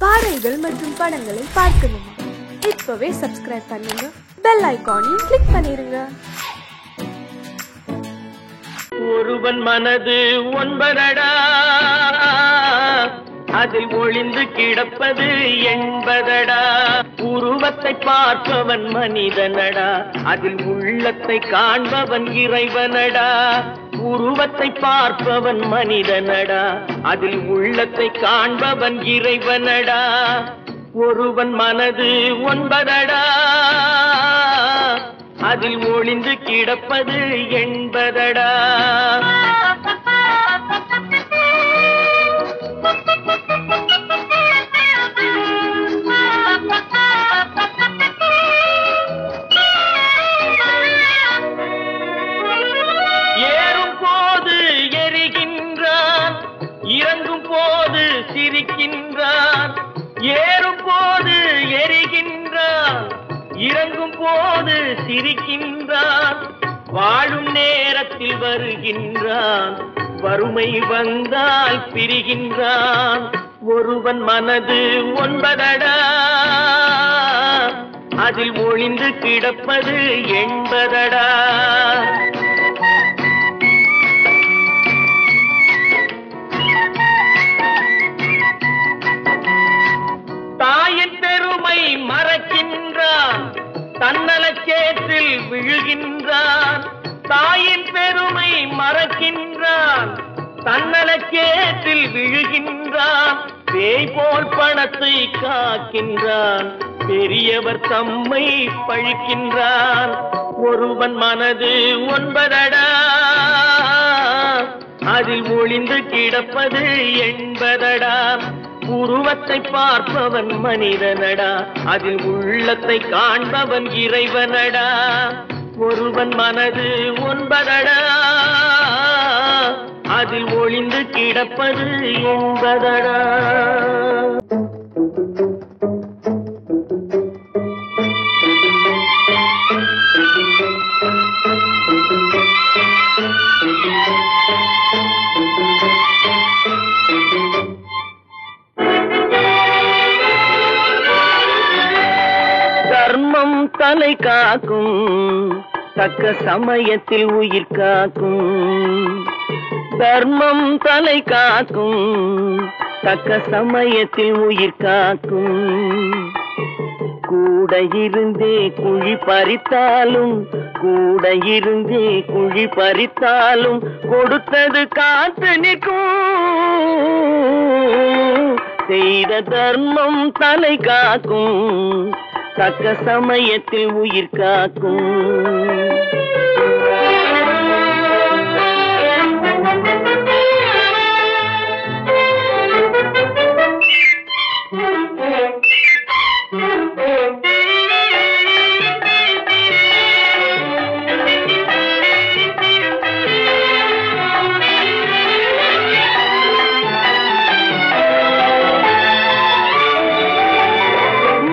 பாடல்கள் மற்றும் படங்களை பார்க்கணுமா? இப்பவே சப்ஸ்கிரைப் பண்ணுங்க, பெல் ஐகானையும் கிளிக் பண்ணிருங்க. ஒருவன் மனது ஒன்பதடா, அதில் ஒளிந்து கிடப்பது எண்பதடா. உருவத்தை பார்ப்பவன் மனிதனடா, அதில் உள்ளத்தை காண்பவன் இறைவனடா. உருவத்தை பார்ப்பவன் மனிதனடா, அதில் உள்ளத்தை காண்பவன் இறைவனடா. ஒருவன் மனது ஒன்பதடா, அதில் ஒளிந்து கிடப்பது எண்பதடா. ஏறும் போது எரிகின்றான், இறங்கும் போது சிரிக்கின்றான். ஏறும் போது எரிகின்றான், இறங்கும் போது சிரிக்கின்றான். வாழும் நேரத்தில் வருகின்றான், வறுமை வந்தால் பிரிகின்றான். ஒருவன் மனது ஒன்பதடா, அதில் ஒளிந்து கிடப்பது எண்பதடா. தாயின் பெருமை மறக்கின்றான், தன்னலச்சேற்றில் விழுகின்றான். தாயின் பெருமை மறக்கின்றான், தன்னலச்சேற்றில் விழுகின்றான். பேய் போல் பணத்தை காக்கின்றான், பெரியவர் தம்மை பழிக்கின்றான். ஒருவன் மனது ஒன்பதடா, அதில் ஒளிந்து கிடப்பது எண்பதடா. உருவத்தை பார்ப்பவன் மனிதனடா, அதில் உள்ளத்தை காண்பவன் இறைவனடா. ஒருவன் மனது ஒன்பதடா, அதில் ஒளிந்து கிடப்பது எண்பதடா. தர்மம் தலை காக்கும், தக்க சமயத்தில் உயிர் காக்கும். தர்மம் தலை காக்கும், தக்க சமயத்தில் உயிர் காக்கும். கூட இருந்தே குழி பறித்தாலும், கூட இருந்தே குழி பறித்தாலும் கொடுத்தது காத்து நிற்கும். செய்த தர்மம் தலை காக்கும், தக்க சமயத்தில் உயிர் காக்கும்.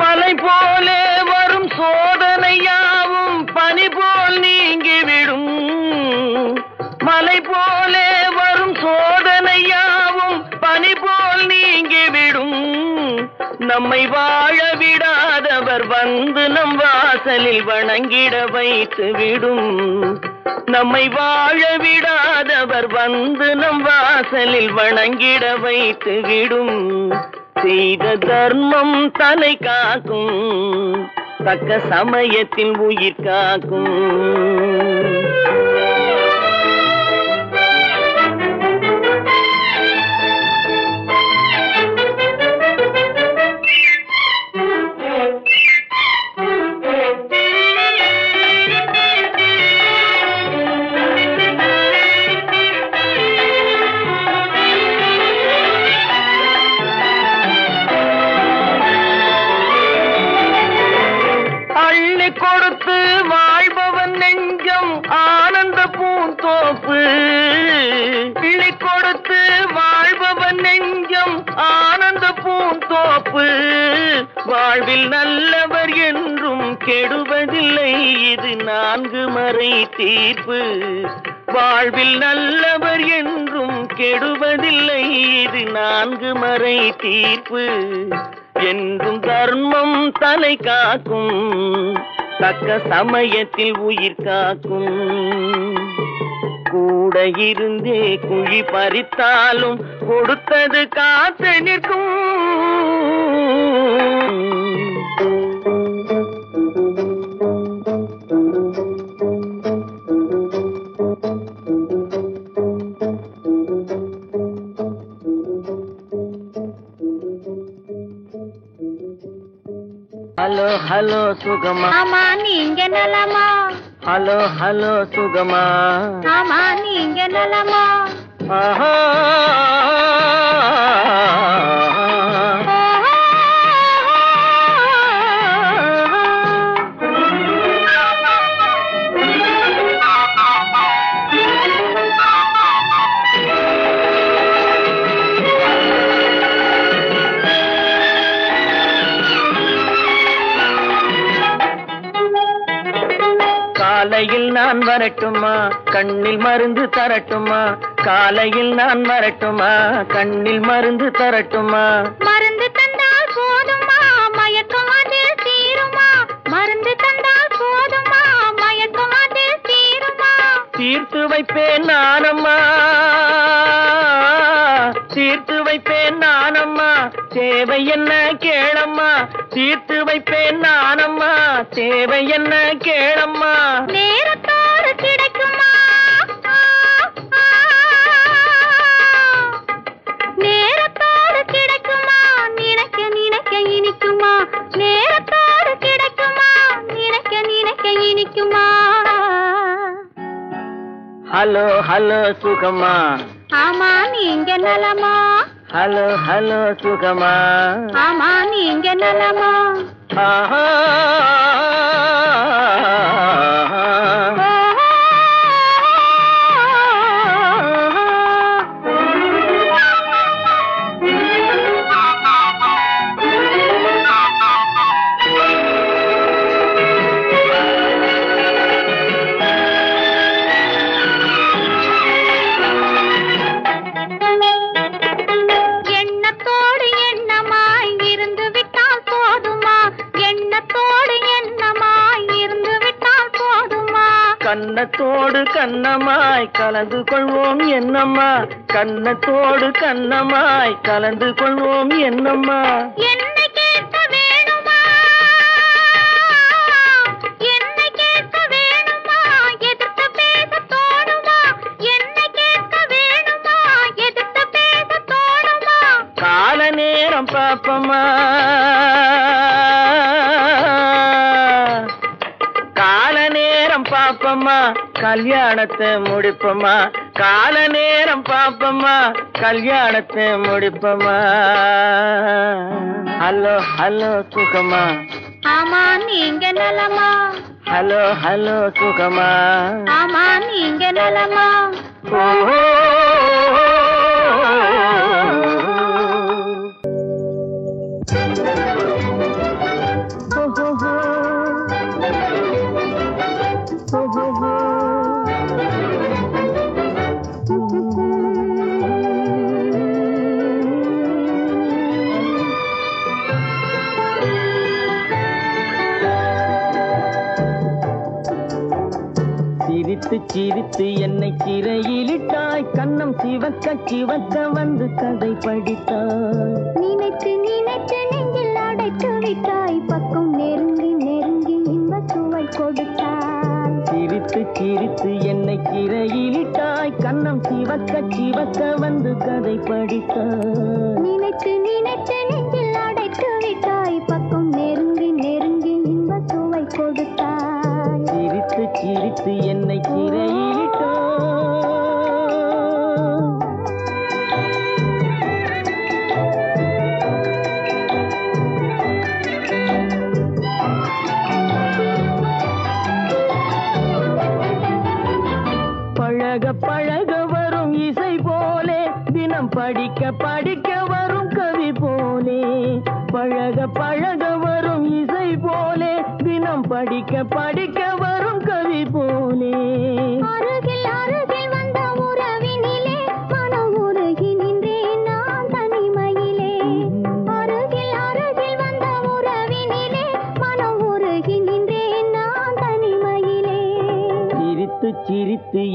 மலை போலே வரும் சோதனையாவும் பனி போல் நீங்கிவிடும். மலை போலே வரும் சோதனையாவும் பனி போல் நீங்கிவிடும். நம்மை வாழ விடாதவர் வந்து நம் வாசலில் வணங்கிட வைத்து விடும். நம்மை வாழ விடாதவர் வந்து நம் வாசலில் வணங்கிட வைத்து விடும். செய்த தர்மம் தலை காக்கும், தக்க சமயத்தில் உயிர் காக்கும். கொடுத்து வாழ்பவன் நெஞ்சம் ஆனந்த பூந்தோப்பு. பிள்ளை கொடுத்து வாழ்பவன் நெஞ்சம் ஆனந்த பூந்தோப்பு. வாழ்வில் நல்லவர் என்றும் கெடுவதில்லை, இது 4 மறை தீர்ப்பு. வாழ்வில் நல்லவர் என்றும் கெடுவதில்லை, இது 4 மறை தீர்ப்பு. என்றும் தர்மம் தலை காக்கும், தக்க சமயத்தில் உயிர் காக்கும். கூட இருந்தே குழி பறித்தாலும் கொடுத்தது காத்து நிற்கும். ஹலோ ஹலோ சுகமா, ஆமா நீங்க நலமா? ஹலோ ஹலோ சுகமா, ஆமா நீங்க நலமா? ஆஹா காலையில் நான் வரட்டுமா, கண்ணில் மருந்து தரட்டுமா? காலையில் நான் வரட்டுமா, கண்ணில் மருந்து தரட்டுமா? மருந்து தந்தால் போதுமா, மயக்கம் அதில் தீருமா? மருந்து தந்தால் போதுமா, மயக்கம் அதில் தீருமா? தீர்த்து வைப்பேன் நானம்மா, தீர்த்து வைப்பேன் நானம்மா, தேவை என்ன கேளம்மா? தீர்த்து வைப்பேன் நானம்மா, தேவை என்ன கேளம்மா? நேரத்தோடு கிடைக்குமா? நேரத்தோடு கிடைக்குமா? நினைக்க நினைக்க இனிக்குமா? நேரத்தோடு கிடைக்குமா? நினைக்க நினைக்க இனிக்குமா? ஹலோ ஹலோ சுகமா, ஆமா நீங்க நலமா? ஹலோ ஹலோ சுகமா, ஆமா நீங்க நலமா? ஆஹா எண்ணத்தோடு எண்ணமாய் இருந்து விட்டால் போதுமா? எண்ணத்தோடு எண்ணமாய் இருந்து விட்டால் போதுமா? கன்னத்தோடு கண்ணமாய் கலந்து கொள்வோம் என்னம்மா? கன்னத்தோடு கண்ணமாய் கலந்து கொள்வோம் என்னம்மா? என்னை கேட்க வேணுமா? என்னை கேட்க வேணுமா? எதிர்த்து பேச தோணுமா? என்னை கேட்க வேணுமா? எதிர்த்து பேச தோணுமா? கால நேரம் பாப்பமா, கால நேரம் பாப்பமா, கல்யாணத்தை முடிப்பமா? கால நேரம் பாப்பமா, கல்யாணத்தை முடிப்பமா? ஹலோ ஹலோ சுகமா, ஆமா நீங்க நலமா? ஹலோ ஹலோ சுகமா, ஆமா நீங்க நலமா? ஓஹோ சிரித்து சிரித்து என்னை சிறையிலிட்டாய், கண்ணம் சிவக்க சிவக்க வந்து கதை படித்தாய். நினைத்து நினைத்து நெஞ்சில் அடைத்து விட்டாய், பக்கம் நெருங்கி நெருங்கி இன்ப சுவை கொடுத்தாய். சிரித்து சிரித்து என்னை சிறையிலிட்டாய், கண்ணம் சிவக்க சிவக்க வந்து கதை படித்தாய். நினைத்து நினைத்து நெஞ்சில் அடைத்து விட்டாய், பக்கம் நெருங்கி நெருங்கி இன்ப சுவை கொடுத்தாய். சிரித்து சிரித்து என்னை சிறையிலிட்டாய். பழக பழக வரும் இசை போலே, தினம் படிக்க படிக்க வரும் கவி போலே. பழக பழக வரும் இசை போலே, தினம் படிக்க படிக்க வரும் கவி போலே. அருகில் அருகில் வந்த உறவினிலே மனம் உருகி நின்றேன் நான் தனிமையிலே. அருகில் அருகில்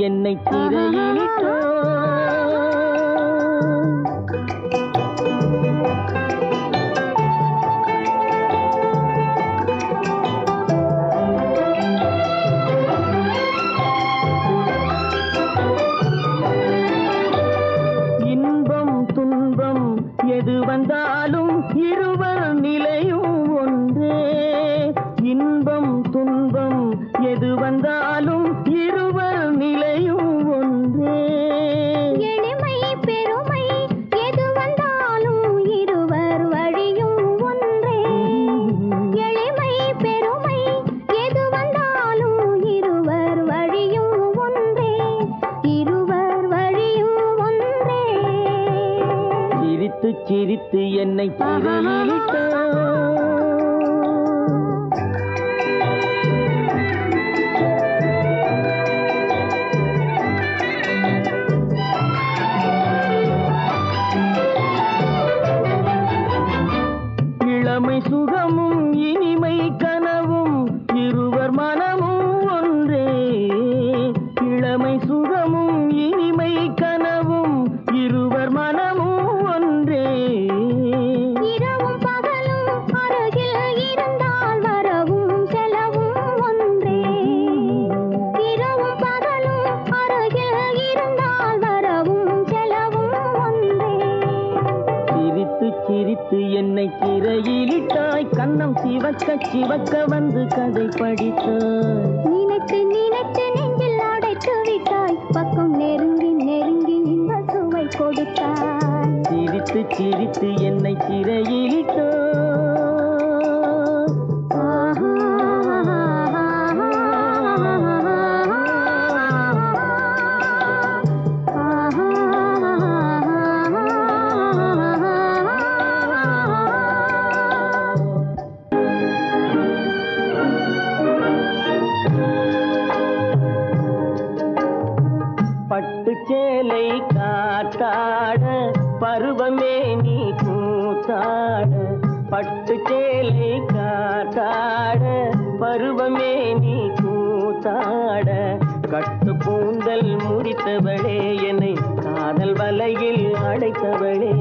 என்னை சிறையிலிட்டாய். இன்பம் துன்பம் எது வந்தாலும் இருவர் நிலையும் ஒன்றே. இன்பம் துன்பம் எது வந்தாலும் இருவர் நிலையும் ஒன்றே. எளிமை பெருமை எது வந்தாலும் இருவர் வழியும் ஒன்றே. எளிமை பெருமை எது வந்தாலும் இருவர் வழியும் ஒன்றே. இருவர் வழியும் ஒன்றே. சிரித்து சிரித்து என்னை சிறையிலிட்டாய். இளமை சுகமும் இனிமை கனவும் இருவர் மனமும் ஒன்றே. இளமை சுகமும் இனிமை கனவும் இருவர் மனமும் ஒன்றே. இரவும் பகலும் அருகில் இருந்தால் வரவும் செலவும் ஒன்றே. இரவும் பகலும் அருகில் இருந்தால் வரவும் செலவும் ஒன்றே. சிரித்து சிரித்து என்னை சிறையிலிட்டாய். கன்னம் சிவக்க சிவக்க வந்து கதை படித்தாய். நினைத்து நினைத்து நெஞ்சில் அடைத்து விட்டாய். பக்கம் நெருங்கி நெருங்கி இன்ப சுவை கொடுத்தாய். சிரித்து சிரித்து என்னை சிறையிலிட்டாய். பட்டு சேலை காத்தாட பருவமே நீ கூத்தாட. பட்டு சேலை காத்தாட பருவமே நீ கூத்தாட. கட்டு கூந்தல் முடித்தவளே என்னை காதல் வலையில் அடைத்தவளே.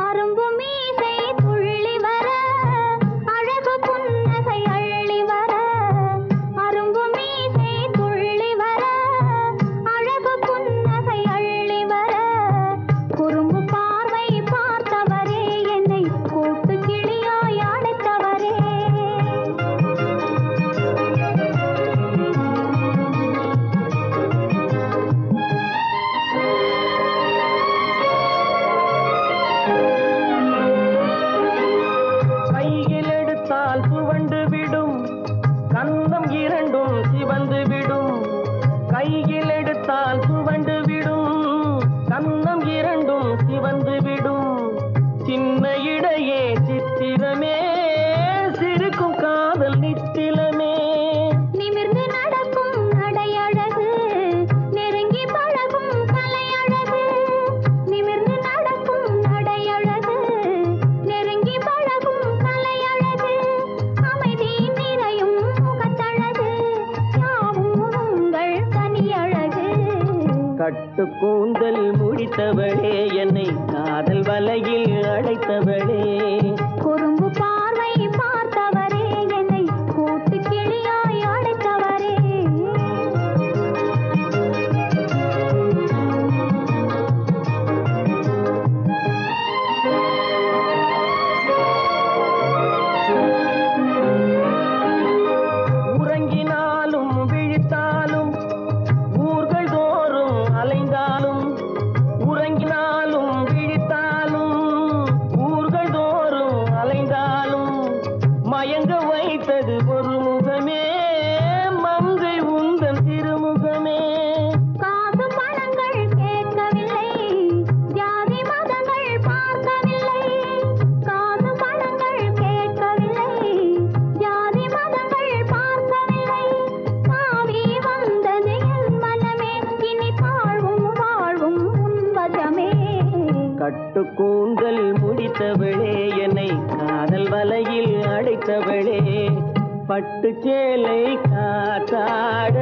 அரும்பு மீசை துள்ளி வர அழகு புன்னகை அள்ளி வர. அரும்பு மீசை துள்ளி வர அழகு புன்னகை அள்ளி வர. குறும்பு பார்வை பார்த்தவரே என்னை கூட்டு கிளியாய் அடைத்தவரே. கையில் எடுத்தால் சுவண்டு விடும் கந்தம் இரண்டும் சிவந்து விடும். கையில் எடுத்தால் சுவண்டு விடும் கந்தம் இரண்டும் சிவந்து விடும். சின்ன இடையே சித்திரமே சிரிக்கும் காதல் நித்திலமே. நிமிர்ந்து நடக்கும் நடையழகு நெருங்கி பழகும் கலையழகு. நிமிர்ந்து நடக்கும் நடையழகு நெருங்கி பழகும் கலையழகு. அமைதி நிறையும் முகத்தழகு யாவும் உங்கள் தனியழகு. கட்டு கூந்தல் முடித்தவளே என்னை காதல் வலையில் அடைத்தவளே. குறும்பு பார்வை பார்த்தவரே என்னை கூட்டு கிளியாய் அடைத்தவரே. உறங்கினாலும் விழித்தாலும் ஊர்கள் தோறும் அலைந்தாலும். உறங்கினாலும் விழித்தாலும் ஊர்கள் தோறும் அலைந்தாலும். மயங்க வைத்தது ஒரு முகமே மங்கை உந்தன் திருமுகமே. காசு பணங்கள் கேட்கவில்லை ஜாதி மதங்கள் பார்க்கவில்லை. காசு பணங்கள் கேட்கவில்லை ஜாதி மதங்கள் பார்க்கவில்லை. காவி வந்தது என் மனமே இனி தாழ்வும் வாழ்வும் உன்வசமே. கட்டு கூந்தல் முடித்தவளே என்னை காதல் வலையில் அடைத்தவளே. பட்டு சேலை காத்தாட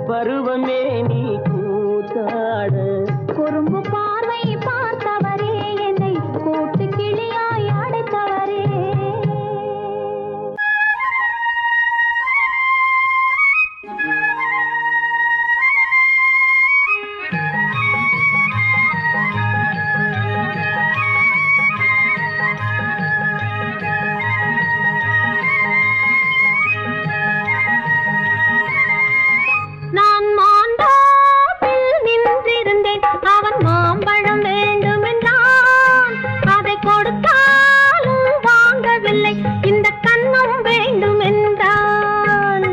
பருவமே நீ கூத்தாட குறும்பு பார்வை பார்த்தவரே என்னை கூட்டு கிளியாய் அடைத்தவரே. நான் மாந்தோப்பில் நின்றிருந்தேன், அவன் மாம்பழம் வேண்டுமென்றான். அதை கொடுத்தாலும் வாங்கவில்லை, இந்த கன்னம் வேண்டுமென்றான்.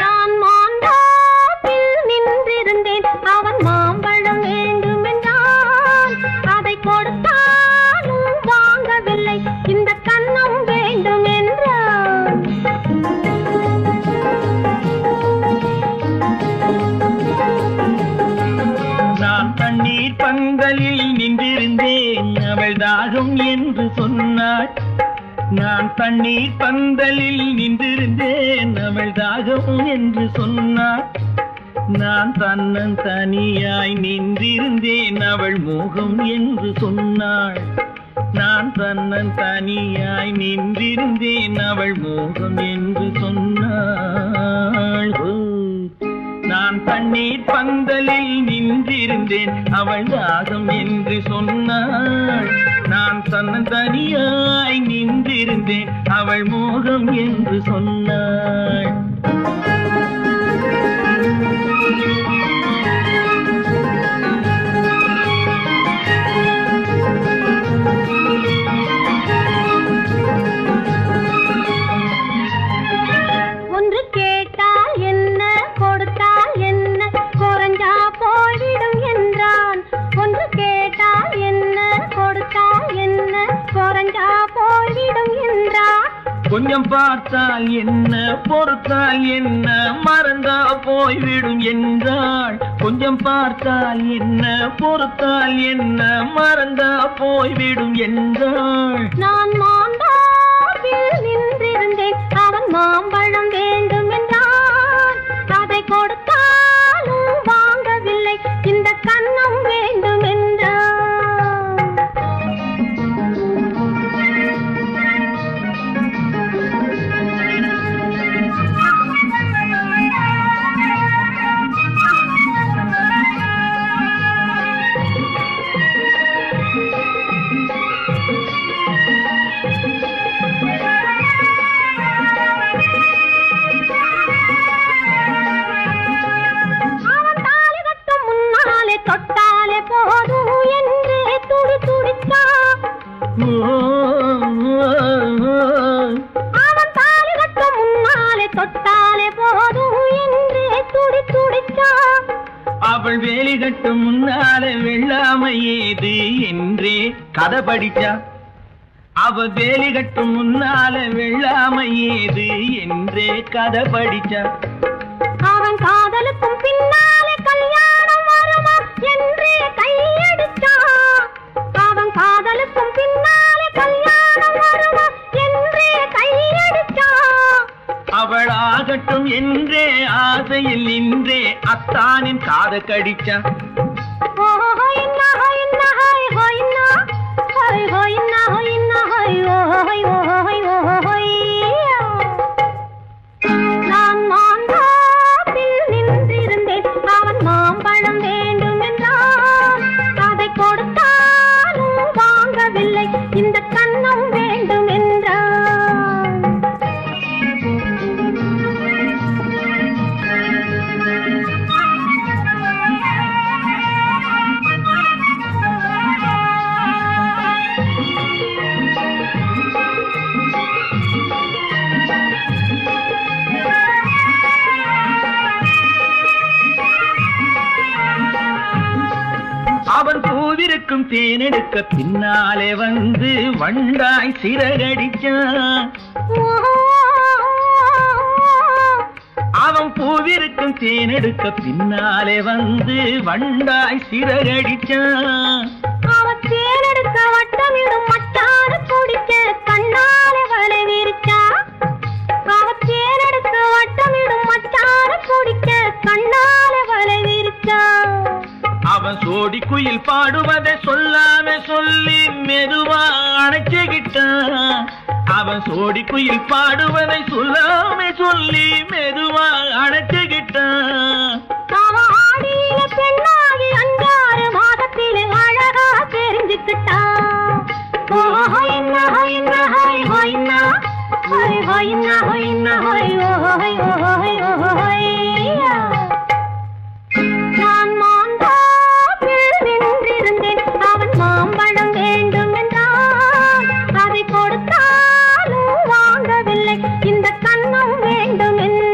நான் மாந்தோப்பில் நின்றிருந்தேன், அவன் மாம்பழம் வேண்டுமென்றான். அதை கொடுத்தாலும் வாங்கவில்லை, இந்த கன்னம் வேண்டும் என்றான். நான் தண்ணீர் பந்தலில் நின்றிருந்தேன், அவள் தாகம் என்று சொன்னாள். நான் தண்ணீர் பந்தலில் நின்றிருந்தேன், அவள் தாகம் என்று சொன்னாள். நான் தன்னன் தனியாய் நின்றிருந்தேன், அவள் மோகம் என்று சொன்னாள். நான் தன்னன் தனியாய் நின்றிருந்தேன், அவள் மோகம் என்று சொன்னாள். நான் தண்ணீர் பந்தலில் நின்றிருந்தேன், அவள் தாகம் என்று சொன்னாள். நான் தன்னன் தனியாய் நின்றிருந்தேன், அவள் மோகம் என்று சொன்னாள். ஒன்று கேட்டால் என்ன, கொடுத்தால் என்ன, குறைஞ்சா போய்விடும் என்றான். ஒன்று கேட்டால் என்ன, கொடுத்தால் என்ன, குறைஞ்சா போய்விடும் என்றான். கொஞ்சம் பார்த்தால் என்ன, பொறுத்தால் என்ன, மறந்தா போய்விடும் என்றாள். கொஞ்சம் பார்த்தால் என்ன, பொறுத்தால் என்ன, மறந்தா போய்விடும் என்றாள். நான் மாந்தோப்பில் நின்றிருந்தேன், அவன் மாம்பழம் வேண்டும் என்றான். அதை கொடுத்தாலும் வாங்கவில்லை, இந்த கன்னம் வேண்டும் என்றான். அவன் தாலி கட்டும் முன்னாலே தொட்டாலே போதும் என்றே துடி துடித்தான். அவன் தாலி கட்டும் முன்னாலே தொட்டாலே போதும் என்றே துடி துடித்தான். அவள் வேலி கட்டும் முன்னாலே வெள்ளாமை ஏது என்றே கதை படிச்சா. அவள் வேலி கட்டும் முன்னாலே வெள்ளாமை ஏது என்றே கதை படிச்சா. அவன் காதலுக்கும் பின்னாலே கல்யாணம் வருமா என்றே கையடித்தான். அவன் காதலுக்கும் பின்னாலே கல்யாணம் வருமா என்றே கையடித்தான். அவள் ஆகட்டும் என்றே ஆசையில் நின்றே அத்தானின் காத கடிச்சா. நான் மாந்தோப்பில் நின்றிருந்தேன், அவன் மாம்பழம் வேண்டும் என்றான். அதை கொடுத்தாலும் வாங்கவில்லை, இந்த கன்னம் வேண்டும் என்றான். அவன் பூவிருக்கும் தேனெடுக்க பின்னாலே வந்து வண்டாய் சிறகடிச்சான். அவன் பூவிருக்கும் தேனெடுக்க பின்னாலே வந்து வண்டாய் சிறகடிச்சான். அவன் தேனெடுக்க வட்டமிடும் மட்டாறு குடிக்க கண்ணாலே வலை விரிச்சா. அவன் கண்ணால வலை விரிச்சான். அவன் சோடி குயில் பாடுவதை சொல்லாம சொல்லி மெதுவா அணைச்சுக்கிட்டான். அவன் சோடி குயில் பாடுவதை சொல்லாம சொல்லி மெதுவா அணைச்சுக்கிட்டான். ஆடியில பெண்ணாகி 5 மாதத்திலே அழகா தெரிஞ்சுக்கிட்டான். நான் மாந்தாப்பில் நின்றிருந்தேன். அவன் மாம்பழம் வேண்டும் என்றான். அதை கொடுத்தாலும் வாங்கவில்லை. இந்த கண்ணம் வேண்டும் என்றான்.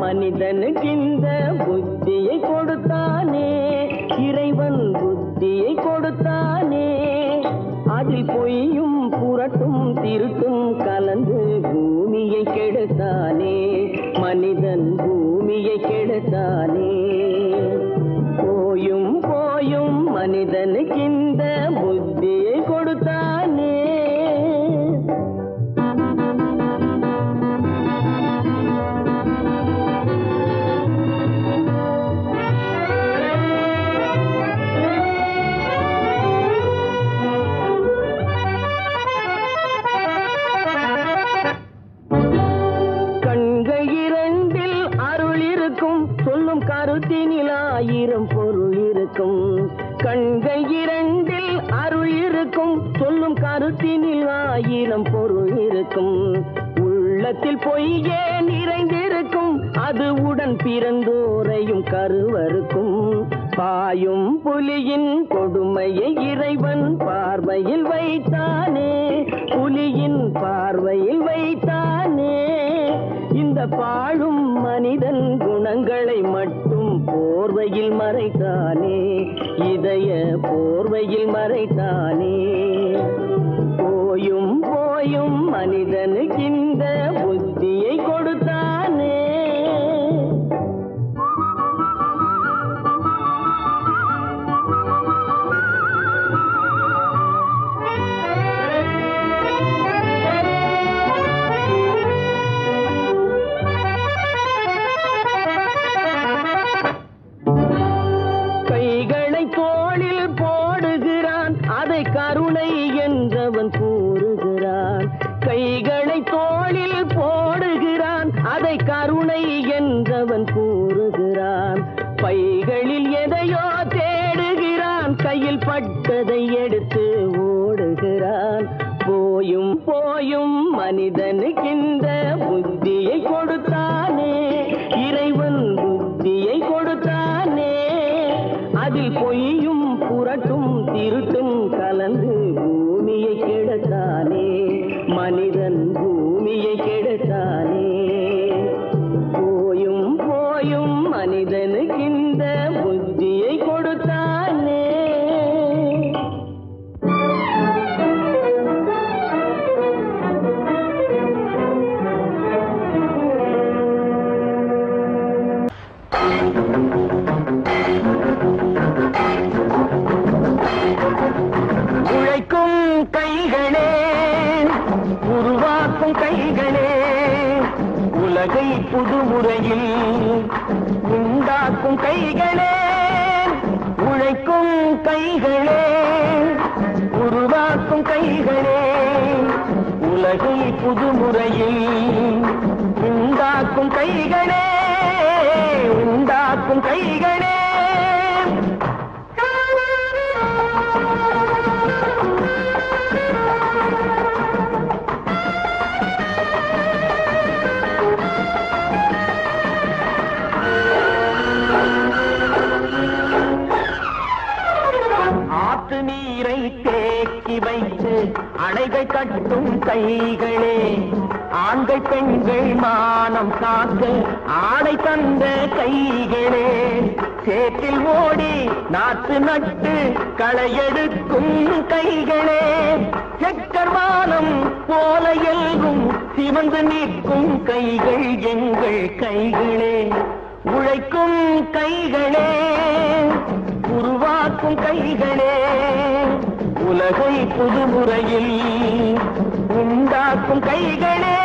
மனிதனுக்கு இந்த புத்தியை கொடுத்தானே, இறைவன் புத்தியை கொடுத்தானே. அதில் பொய்யும் புரட்டும் திருட்டும் கலந்து பூமியை கெடுத்தானே, மனிதன் பூமியை கெடுத்தானே. போயும் போயும் மனிதனுக்கு இந்த புத்தியை கொடுத்தானே. கருத்தினில் 1000 பொருள் இருக்கும். கண்கள் 2 அருள் இருக்கும். சொல்லும் கருத்தினில் 1000 பொருள் இருக்கும். உள்ளத்தில் பொய்யே நிறைந்திருக்கும். அது உடன் பிறந்தோரையும் கருவருக்கும். பாயும் புலியின் கொடுமையை இறைவன் பார்வையில் வைத்தானே, புலியின் பார்வையில் வைத்தானே. இந்த பாழும் மனிதன் குணங்களை மட்டும் போர்வையில் மறைத்தானே, இதய போர்வையில் மறைத்தானே. போயும் போயும் மனிதனுக்கு இந்த புத்தியை கொடுத்தானே. கருணை என்றவன் கூறுகிறான். கைகளை தோளில் போடுகிறான். அதை கருணை என்றவன் கூறுகிறான். பைகளில் எதையோ தேடுகிறான். கையில் பட்டதை எடுத்து ஓடுகிறான். போயும் போயும் மனிதனுக்கு இந்த புத்தியை கொடுத்தானே, இறைவன் புத்தியை கொடுத்தானே. அதில் பொய்யும் புரட்டும் திருட்டும் கலந்து பூமியை கெடுத்தானே, மனிதன் பூமியை கெடுத்தானே. போயும் போயும் மனிதனுக்கு இந்த புத்தியை கொடுத்தானே. கைகளே, உருவாக்கும் கைகளே, உலகை புதுமுறையில் உண்டாக்கும் கைகளே. உழைக்கும் கைகளே, உருவாக்கும் கைகளே, உலகை புதுமுறையில் உண்டாக்கும் கைகளே, உண்டாக்கும் கைகளே. ஆற்று நீரை தேக்கி வைத்து அணைகள் கட்டும் கைகளே, ஆண்ட ஆண்கள் பெண்கள் மானம் காக்க ஆடை தந்த கைகளே, சேற்றில் ஓடி நாற்று நட்டு களையெடுக்கும் கைகளே, செக்கர்வானம் போல எல்கும் சிவந்து நிற்கும் கைகள் எங்கள் கைகளே, உழைக்கும் கைகளே, உருவாக்கும் கைகளே, உலகை புதுமுறையில் உண்டாக்கும் கைகளே,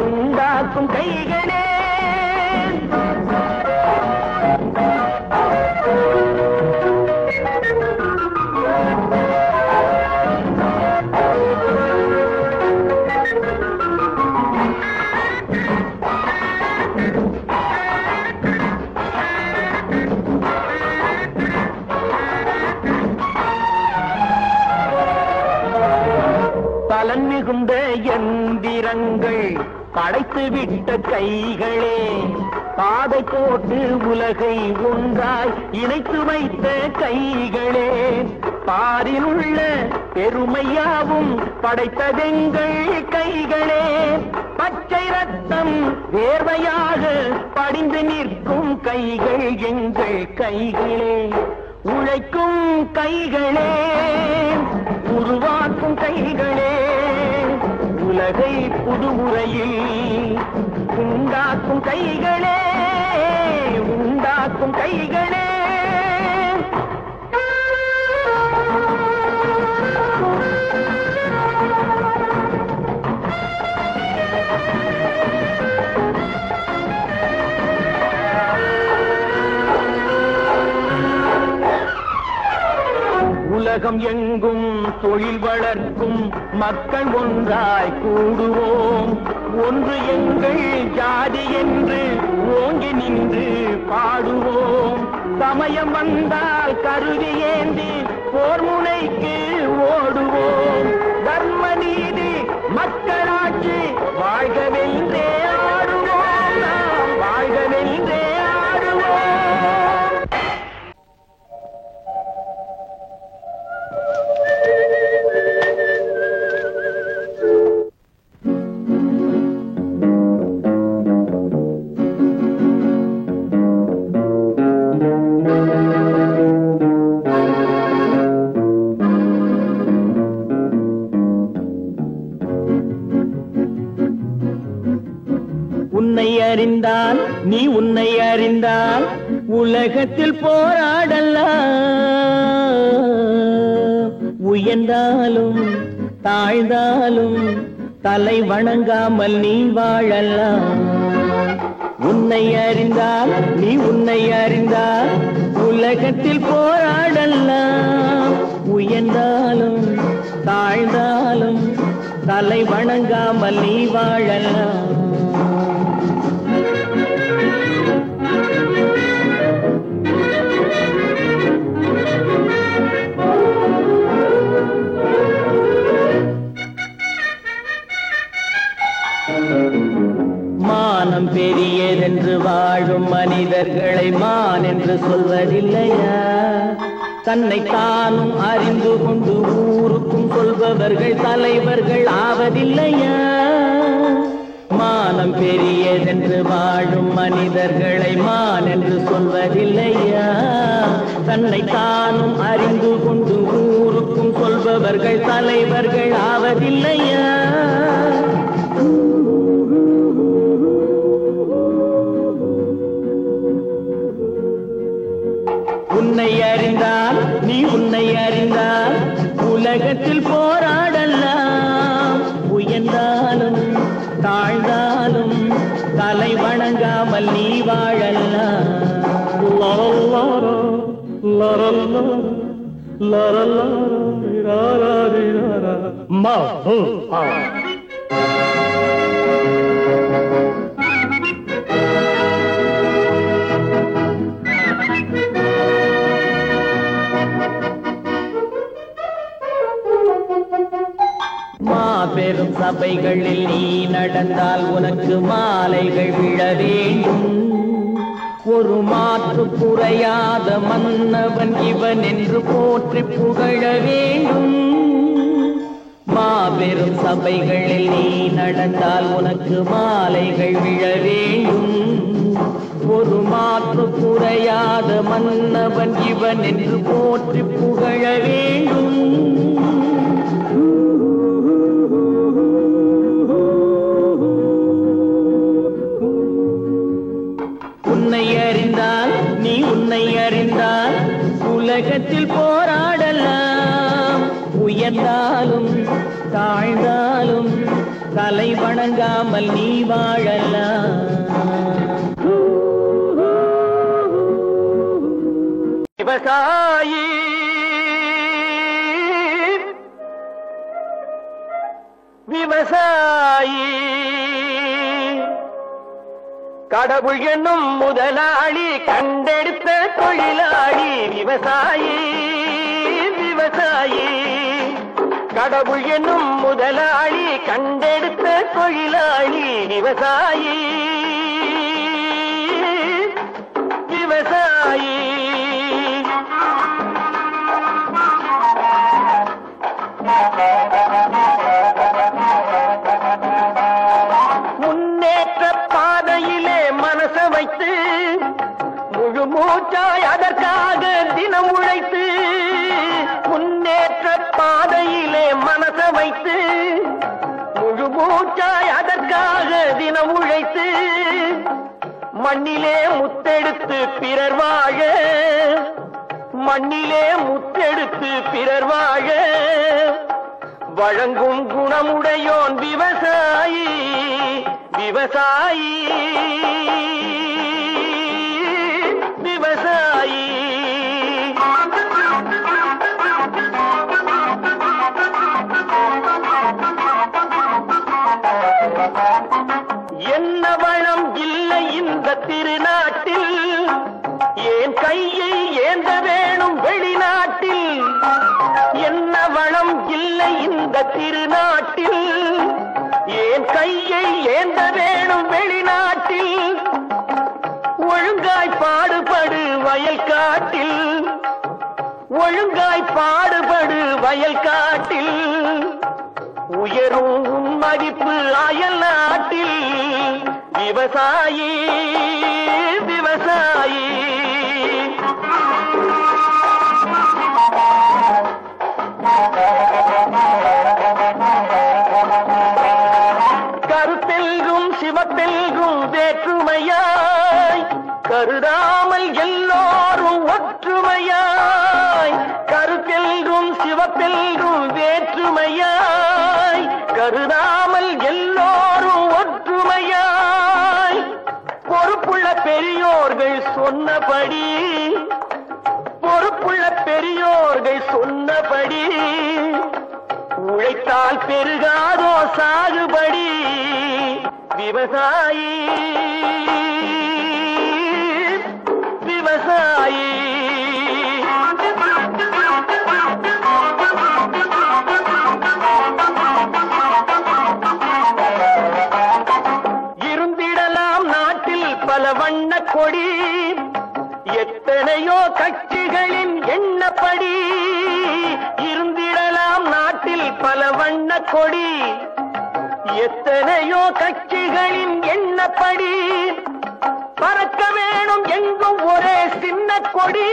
உண்டாக்கும் கைகளே. பலன் மிகுந்த எந்திரங்கள் படைத்து விட்ட கைகளே, பாதை போட்டு உலகை ஒன்றாய் இணைத்து வைத்த கைகளே, பாரில் உள்ள பெருமையாவும் படைத்ததெங்கள் கைகளே, பச்சை ரத்தம் வேர்வையாக படிந்து நிற்கும் கைகள் எங்கள் கைகளே, உழைக்கும் கைகளே, உருவாக்கும் கைகளே, உலகை புதுமுறையில் உண்டாக்கும் கைகளே, உண்டாக்கும் கைகளே. உலகம் எங்கும் தொழில் வளர்க்கும் மக்கள் ஒன்றாய் கூடுவோம், ஒன்று எங்கள் ஜாதி என்று ஓங்கி நின்று பாடுவோம், சமயம் வந்தால் கருவி ஏந்தி போர் முனைக்கு ஓடுவோம், தர்ம நீதி மக்களாட்சி வாழ்கவென்றே ஆடுவோம், நாம் வாழ்கவென்றே ஆடுவோம். உன்னை அறிந்தால் நீ உன்னை அறிந்தால் உலகத்தில் போராடலாம், உயர்ந்தாலும் தாழ்ந்தாலும் தலை வணங்காமல் நீ வாழலாம். உன்னை அறிந்தால் நீ உன்னை அறிந்தால் உலகத்தில் போராடலாம், உயர்ந்தாலும் தாழ்ந்தாலும் தலை வணங்காமல் நீ வாழலாம். மானம் பெரியதென்று வாழும் மனிதர்களை மான் என்று சொல்வதில்லையா, தன்னை தானும் அறிந்து கொண்டு ஊருக்கும் சொல்பவர்கள் தலைவர்கள் ஆவதில்லையா. மானம் பெரியதென்று வாழும் மனிதர்களை மான் என்று சொல்வதில்லையா, தன்னை தானும் அறிந்து கொண்டு ஊருக்கும் சொல்பவர்கள் தலைவர்கள் ஆவதில்லையா. உன்னை அறிந்தால் நீ உன்னை அறிந்தால் உலகத்தில் போராடலாம், உயர்ந்தாலும் தாழ்ந்தாலும் தலை வணங்காமல் நீ வாழலாம். மாபெரும் சபைகளில் நீ நடந்தால் உனக்கு மாலைகள் விழ வேண்டும், ஒரு மாற்று குறையாத மன்னவன் இவன் என்று போற்றி புகழ வேண்டும். மாபெரும் சபைகளில் நீ நடந்தால் உனக்கு மாலைகள் விழ வேண்டும். ஒரு மாற்று குறையாத மன்னவன் இவன் என்று போற்றி புகழ வேண்டும். உன்னை அறிந்தால் நீ உன்னை அறிந்தால் உலகத்தில் போராடலாம். உயர்ந்தாலும் தாழ்ந்தாலும் தலை வணங்காமல் நீ வாழலாம். விவசாயி விவசாயி கடவுள் என்னும் முதலாளி கண்டெடுத்த தொழிலாளி. விவசாயி விவசாயி கடவுள் என்னும் முதலாளி கண்டெடுத்த தொழிலாளி. விவசாயி விவசாயி முன்னேற்ற பாதையிலே மனச வைத்து முழு மூச்சாய் அதற்காக தினம் உழைத்து. முன்னேற்ற பாதையிலே மனச வைத்து முழு மூச்சாய் அதற்காக தினம் உழைத்து. மண்ணிலே முத்தெடுத்து பிறர் வாழ மண்ணிலே முத்தெடுத்து பிறர் வாழ வழங்கும் குணமுடையோன் விவசாயி. விவசாயி விவசாயி என்ன வளம் இல்லை இந்த திருநாட்டில், ஏன் கையை ஏந்த வேணும் வெளிநாட்டில். என்ன வளம் இல்லை இந்த திருநாட்டில், ஏன் கையை ஏந்த வேணும் வெளிநாட்டில். ஒழுங்காய் பாடுபடு வயல் காட்டில், ஒழுங்காய் பாடுபடு வயல் காட்டில். உயரும் உன் மதிப்பு அயல் நாட்டில். விவசாயி விவசாயி கருத்தெல்கும் சிவத்தெல்கும் வேற்றுமையாய் கருதாமல் எல்லோரும் ஒற்றுமையாய். கருத்தெல்கும் சிவத்தெல்கும் வேற்றுமையாய் கருதாமல் எல்லோரும் ஒற்றுமையாய். பொறுப்புள்ள பெரியோர்கள் சொன்னபடி, பொறுப்புள்ள பெரியோர்கள் சொன்னபடி உழைத்தால் பெருகாதோ சாகுபடி. விவசாயி விவசாயி இருந்திடலாம் நாட்டில் பல வண்ண கொடி. எத்தனையோ கட்சிகளின் எண்ணப்படி. இருந்திடலாம் நாட்டில் பல வண்ண கொடி. எத்தனையோ கட்சிகளின் எண்ணப்படி. பறக்க வேணும் எங்கும் ஒரே சின்ன கொடி.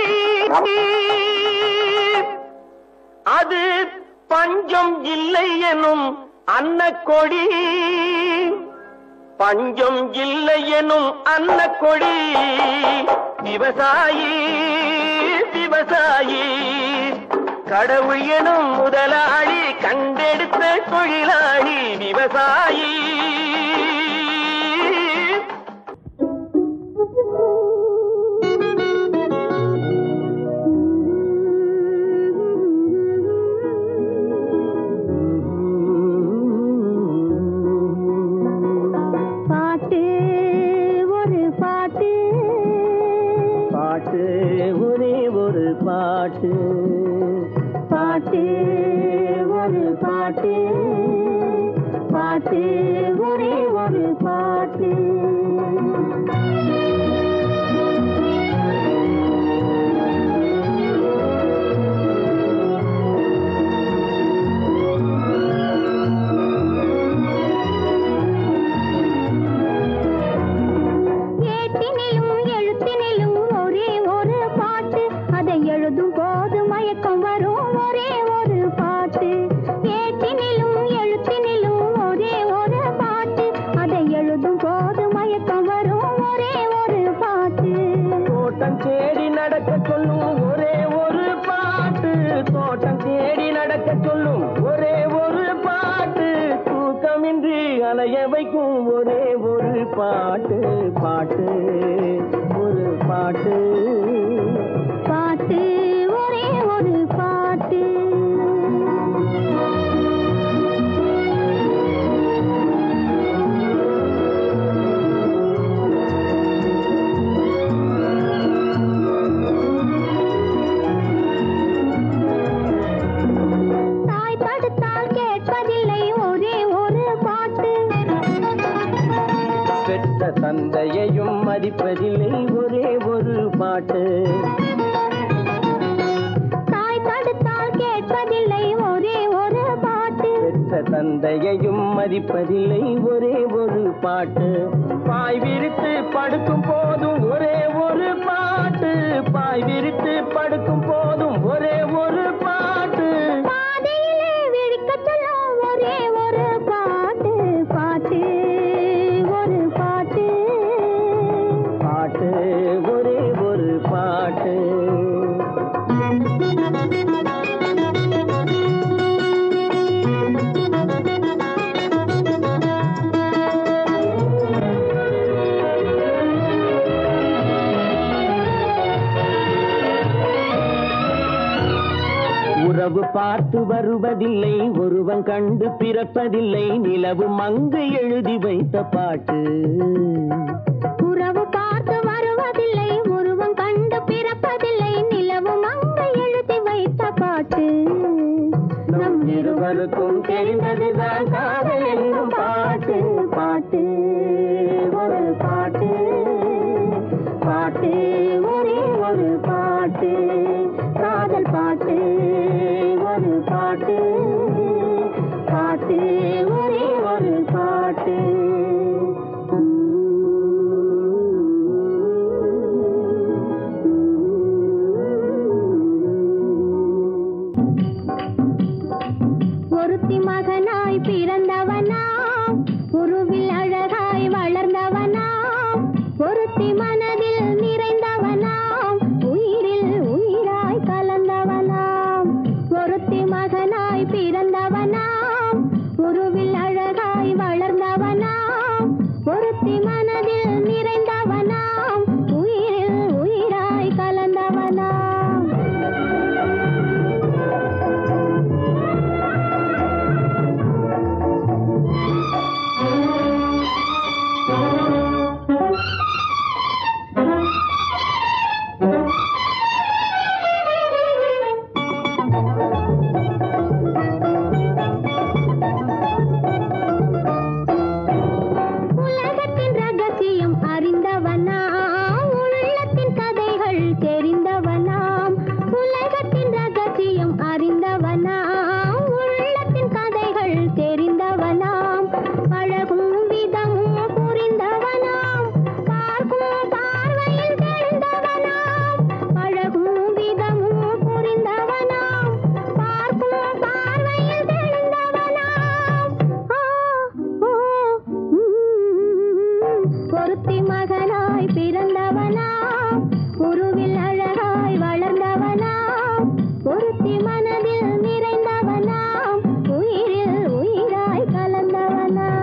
அது பஞ்சம் இல்லை எனும் அன்னக்கொடி. பஞ்சம் இல்லை எனும் அன்னக்கொடி. விவசாயி விவசாயி கடவுள் எனும் முதலாளி கண்டெடுத்த தொழிலாளி. விவசாயி பாட்டு ஒரு பாட்டு, பாட்டு ஒரே ஒரு பாட்டு. பாட்டு ஒரு பாட்டு, பாட்டு ஒரே ஒரு பாட்டு. அலைய வைக்கும் ஒரே ஒரு பாட்டு பாட்டு ஒரு பாட்டு பாட்டு ஒரே ஒரு பாட்டு. தாய் படுத்தால் கேட்பதில்லை ஒரே ஒரு பாட்டு. பெற்ற தந்தையையும் மதிப்பதில்லை ஒரே ஒரு பாட்டு. தாய் தடுத்தால் கேட்பதில்லை ஒரே ஒரு பாட்டு. பெற்ற தந்தையையும் மதிப்பதில்லை ஒரே ஒரு பாட்டு. பாய் விரித்து படுக்கும் போதும் ஒரே ஒரு பாட்டு. பாய் விரித்து படுக்கும் போதும் ஒரே ஒரு பாட்டு. பாதையிலே விழிக்கச் சொல்லும் ஒரே ஒரு பாட்டு. பாட்டு ஒரு பாட்டு. பாட்டு ஒரே ஒரு பாட்டு. உறவு பார்த்து வருவதில்லை ஒருவன் கண்டு பிறப்பதில்லை நிலவு மங்கு எழுதி வைத்த பாட்டு. உறவு பார்த்து வருவதில்லை ஒருவன் கண்டு பிறப்பதில்லை நிலவு மங்க எழுதி வைத்த பாட்டு. நம் இருவருக்கும் தெரிந்ததுதான் காதல் என்னும் பாட்டு. பாட்டு ஒரு பாட்டு. பாட்டு ஒரே ஒரு பாட்டு. காதல் பாட்டு ஒரு பாட்டு. பாட்டு ஒரே ஒரு பாட்டு. ஒருத்தி மகனாய் பிறந்தவனாம் உருவில் அழகாய் வளர்ந்தவனாம். ஒருத்தி மனதில் நிறைந்தவனாம் உயிரில் உயிராய் கலந்தவனாம். ஒருத்தி மகனாய் பிறந்தவனாம் உருவில் அழகாய் வளர்ந்தவனாம். ஒருத்தி மனதில் நிறைந்தவனாம் உயிரில் உயிராய் கலந்தவனாம். உலகத்தின் ரகசியம் அறிந்தவனாம் உள்ளத்தின் கதைகள் தெரிந்தவனாம். உலகத்தின் ரகசியம் அறிந்தவனாம் உள்ளத்தின் கதைகள் தெரிந்தவனாம். பழகும் விதமும் புரிந்தவனாம் பார்க்கும் பார்வையில் தெரிந்தவனாம். பழகும் விதமும் புரிந்தவனாம் பார்க்கும் பார்வையில் தெரிந்தவனாம். ஒருத்தி மகனாய் பிறந்தவனாம் உருவில் அழகாய் வளர்ந்தவனாம். ஒருத்தி மனதில் நிறைந்தவனாம் உயிரில் உயிராய் கலந்தவனாம்.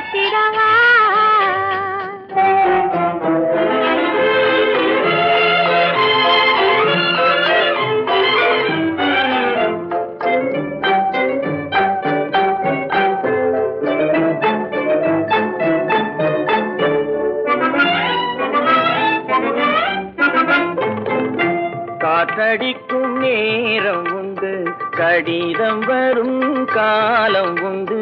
சேர்த்திடவா காற்றடிக்கும் நேரம் உண்டு, கடிதம் வரும் காலம் உண்டு.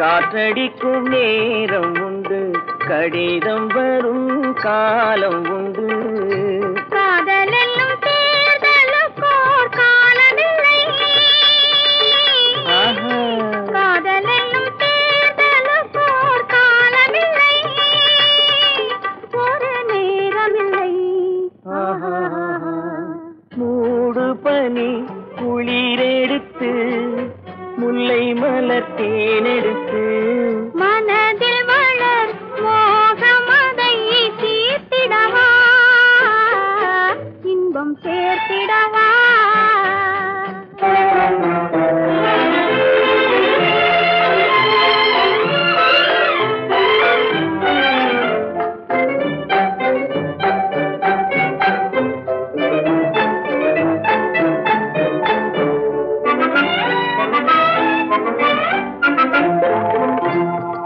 காற்றடிக்கும் நேரம் உண்டு, கடிதம் வரும் காலம் உண்டு. காதலெல்லும் தேர்தலுக்கோர் காலமில்லை. காதலெல்லும் தேர்தலுக்கோர் காலமில்லை. ஒரு நேரமில்லை. மூடு பனி குளிரெடுத்து, முல்லை மலர் தேனெடுத்து, மனதில் வளர் மோகமதை தீர்த்திடவா இன்பம் சேர்த்திடவா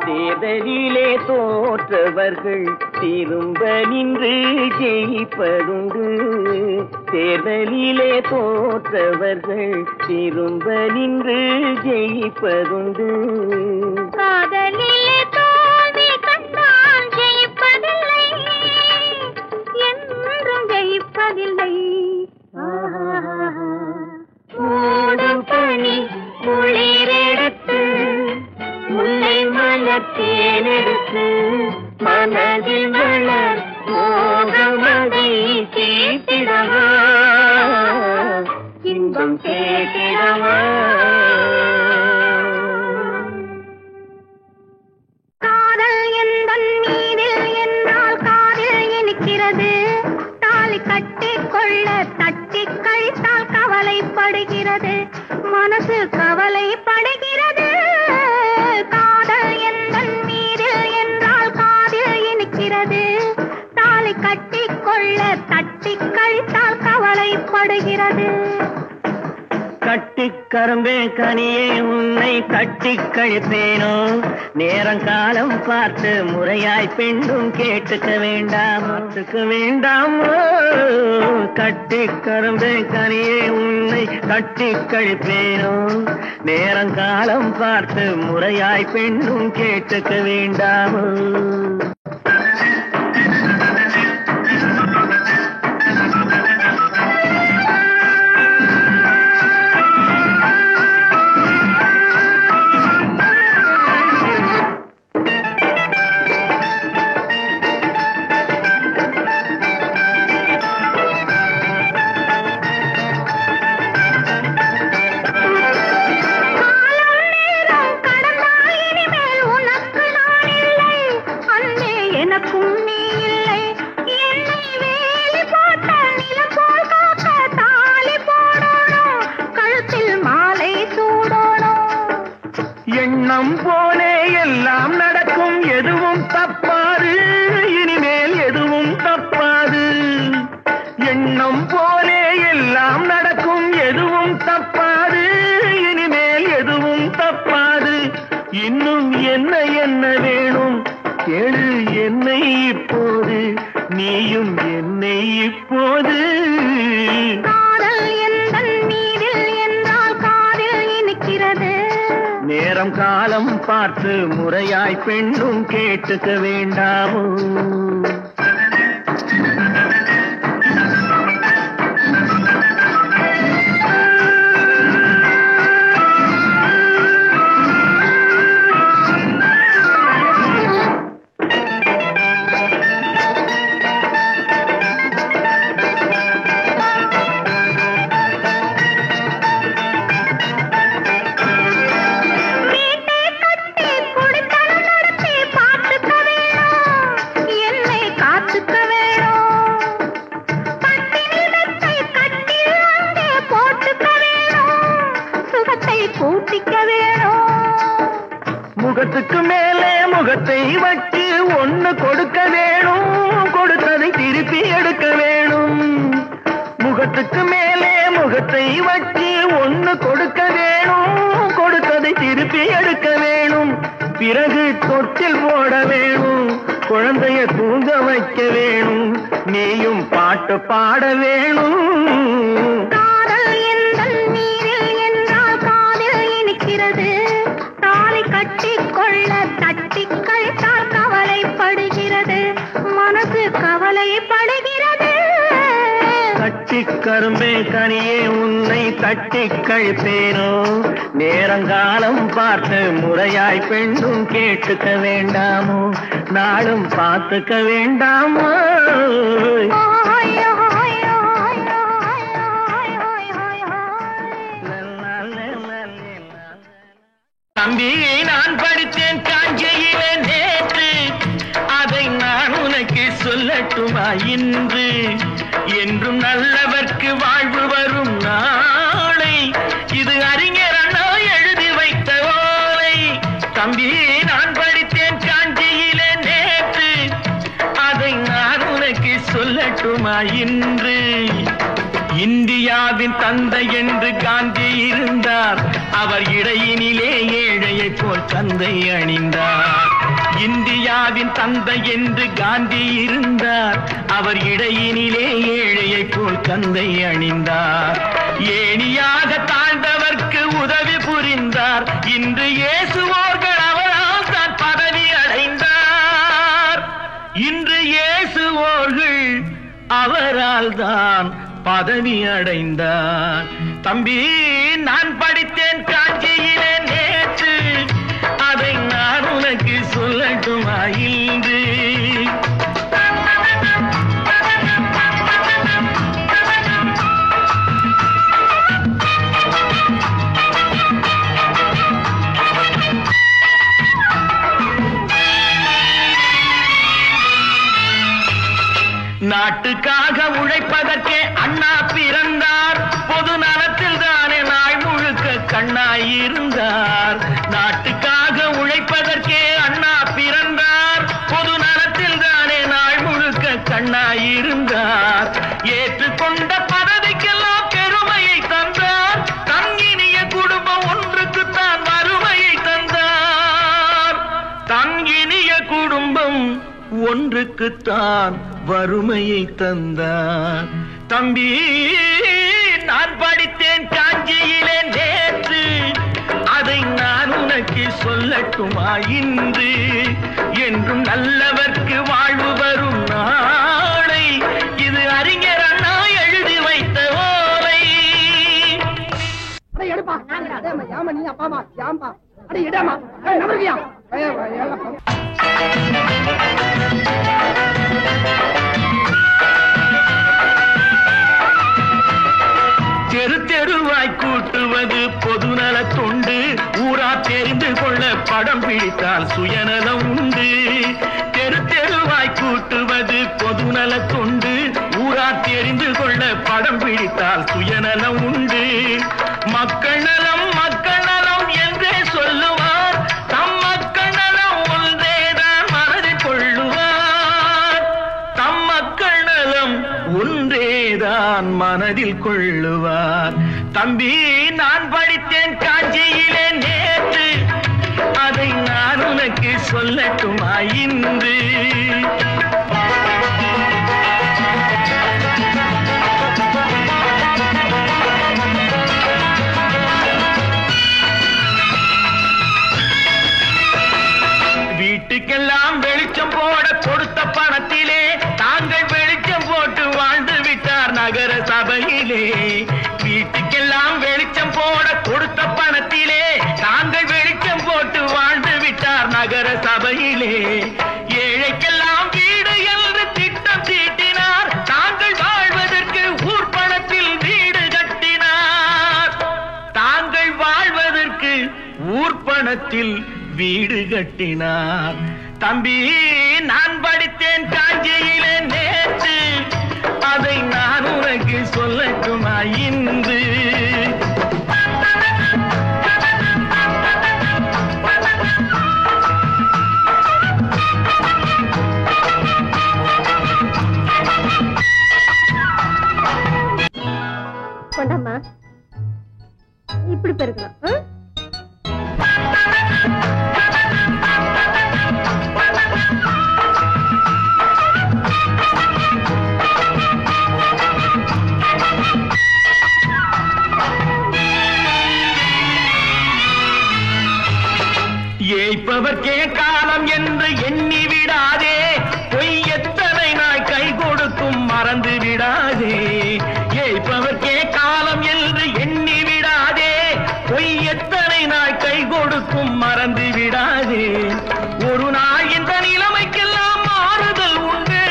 தேர்தலிலே தோற்றவர்கள் திரும்ப நின்று ஜெயிப்பதுண்டு. தேர்தலிலே தோற்றவர்கள் திரும்ப நின்று ஜெயிப்பதுண்டு. காதலிலே தோல்வி கண்டால் ஜெயிப்பதில்லை, என்றும் ஜெயிப்பதில்லை. மூடு பனி குளிரெடுத்து, முல்லை மலர் தேனெடுத்து, மனதில் வளர் மோகமதை தீர்த்திடவா இன்பம் சேர்த்திடவா. காதல் எந்தன் மீதில் என்னால் காதில் இனிக்கிறது. தாலி கட்டிக்கொள்ள தட்டி கழித்தால் கவலைப்படுகிறது, மனசு கவலைப்படுகிறது. காதல் எந்தன் மீதில் என்றால் காதில் இனிக்கிறது. தாலி கட்டிக்கொள்ள தட்டி கழித்தால் கவலைப்படுகிறது. கட்டிக் கரும்பே கனியே உன்னை கட்டிக் கழிப்பேனோ, நேரங்காலம் பார்த்து முறையாய் பெண்ணும் கேட்டுக்க வேண்டாமோ. கட்டிக் கரும்பே கனியே உன்னை கட்டிக் கழிப்பேனோ, நேரங்காலம் பார்த்து முறையாய் பெண்ணும் கேட்டுக்க வேண்டாமோ. எண்ணம் போலே எல்லாம் நடக்கும், எதுவும் தப்பாது, இனிமேல் எதுவும் தப்பாது. எண்ணம் போலே எல்லாம் நடக்கும், எதுவும் தப்பாது, இனிமேல் எதுவும் தப்பாது. இன்னும் என்ன என்ன வேணும் கேளு என்னை இப்போது, நீயும் என்னை இப்போது. காதல் எந்தன் மீதில் என்றால் காதில் இனிக்கிறது. நேரம் காலம் பார்த்து முறையாய் பெண்ணும் கேட்டுக்க வேண்டாமோ. வீட்டை கட்டி குடித்தனம் நடத்தி பார்த்துக்க வேணும். என்ன முகத்தை வச்சு ஒண்ணு கொடுக்க வேணும், கொடுத்ததை திருப்பி எடுக்க வேணும். முகத்துக்கு மேலே முகத்தை வச்சு ஒண்ணு கொடுக்க வேணும், கொடுத்ததை திருப்பி எடுக்க வேணும். பிறகு தொட்டில் போட வேணும், குழந்தைய தூங்க வைக்க வேணும், நீயும் பாட்டு பாட வேணும். காதல் எந்தன் நீரில் என்றால் காதில் இனிக்கிறது, தாலி கட்டிக்கொள்ள தட்டிக் கழித்தால் கவலைப்படுகிறது, மனசு கவலைப்படுகிறது. கட்டிக் கரும்பே கனியே உன்னை தட்டி கழிப்பேனோ, நேரங்காலம் பார்த்து முறையாய் பெண்ணும் கேட்டுக்க வேண்டாமோ, நாளும் பார்த்துக்க வேண்டாமோ. தம்பி நான் படித்தேன் காஞ்சியிலே நேற்று, அதை நான் உனக்கு சொல்லட்டுமா இன்று? என்றும் நல்லவர்க்கு வாழ்வு வரும் நாளை, இது அறிஞர் அண்ணா எழுதி வைத்த ஓலை. தம்பி நான் படித்தேன் காஞ்சியிலே நேற்று, அதை நான் உனக்கு சொல்லட்டுமா இன்று? இந்தியாவின் தந்தை என்று காந்தி இருந்தார், அவர் இடையினிலே ஏழையை போல் தந்தை அணிந்தார். இந்தியாவின் தந்தை என்று காந்தி இருந்தார், அவர் இடையினிலே ஏழையை போல் தந்தை அணிந்தார். ஏணியாக தாழ்ந்தவர்க்கு உதவி புரிந்தார், இன்று இயேசுவோர்கள் அவரால் தான் பதவி அடைந்தார். இன்று இயேசுவோர்கள் அவரால் தான் பதவி அடைந்தார். தம்பி நான் படித்தேன் காஞ்சியிலே நேற்று, அதை நான் உனக்கு சொல்லட்டுமா இன்று? நாட்டுக்காக உழைப்பதற்கே அண்ணா பிறந்தார், பொது நலத்தில் தானே நாள் முழுக்க கண்ணாயிருந்தார். நாட்டுக்காக உழைப்பதற்கே அண்ணா பிறந்தார், பொது நலத்தில் தானே நாள் முழுக்க கண்ணாயிருந்தார். ஏற்றுக்கொண்ட பதவிக்கெல்லாம் பெருமையை தந்தார், தங்கினிய குடும்பம் ஒன்றுக்குத்தான் வறுமையை தந்தார். தங்கினிய குடும்பம் ஒன்றுக்குத்தான் வறுமையை தந்தார். தம்பி நான் படித்தேன் காஞ்சியிலே நேற்று, அதை நான் உனக்கு சொல்லட்டுமா இன்று? என்றும் நல்லவர்க்கு வாழ்வு வரும் நாளை, இது அறிஞர் அண்ணா எழுதி வைத்த ஓலை. தெரு தெருவாய் கூட்டுவது பொதுநல தொண்டு, ஊரா தெரிந்து கொள்ள படம் பிடித்தால் சுயநலம் உண்டு. தெரு தெருவாய் கூட்டுவது பொதுநல தொண்டு, ஊரா தெரிந்து கொள்ள படம் பிடித்தால் சுயநலம் உண்டு. மக்கள் நலம் மக்கள் நலம் என்றே சொல்லுவார், தம் மக்கள் நலம் ஒன்றேதான் மனதில் கொள்ளுவார். தம் மக்கள் நலம் ஒன்றேதான் மனதில் கொள்ளுவார். தம்பி நான் படித்தேன் காஞ்சியிலே நேற்று, அதை நான் உனக்கு சொல்லட்டுமா இன்று? வீட்டுக்கெல்லாம் வெளிச்சம் போட கொடுத்த பணத்திலே தாங்கள் வெளிச்சம் போட்டு வாழ்ந்து விட்டார் நகர சபையிலே. வீட்டுக்கெல்லாம் வெளிச்சம் போட கொடுத்த பணத்திலே தாங்கள் வெளிச்சம் போட்டு வாழ்ந்து விட்டார் நகர சபையிலே. ஏழைக்கெல்லாம் வீடு என்று திட்டம் தீட்டினார், தாங்கள் வாழ்வதற்கு ஊர் பணத்தில் வீடு கட்டினார். தாங்கள் வாழ்வதற்கு ஊர் பணத்தில் வீடு கட்டினார். தம்பி நான் படித்தேன் காஞ்சியிலே நேற்று, அதை நான் உனக்கு சொல்லட்டுமா இன்று? கொண்டாமா, இப்படி பெருக்கணும். ஏய்ப்பவர்க்கே காலம் என்று எண்ணி விடாதே, பொய் எத்தனை நாய் கை கொடுக்கும் மறந்து விடாதே. ஏய்ப்பவர்க்கே காலம் என்று எண்ணி விடாதே, பொய் எத்தனை நாய் கை கொடுக்கும் மறந்து விடாதே. ஒரு நாள் இந்த நிலைமைக்கெல்லாம் மாறுதல் உண்டு,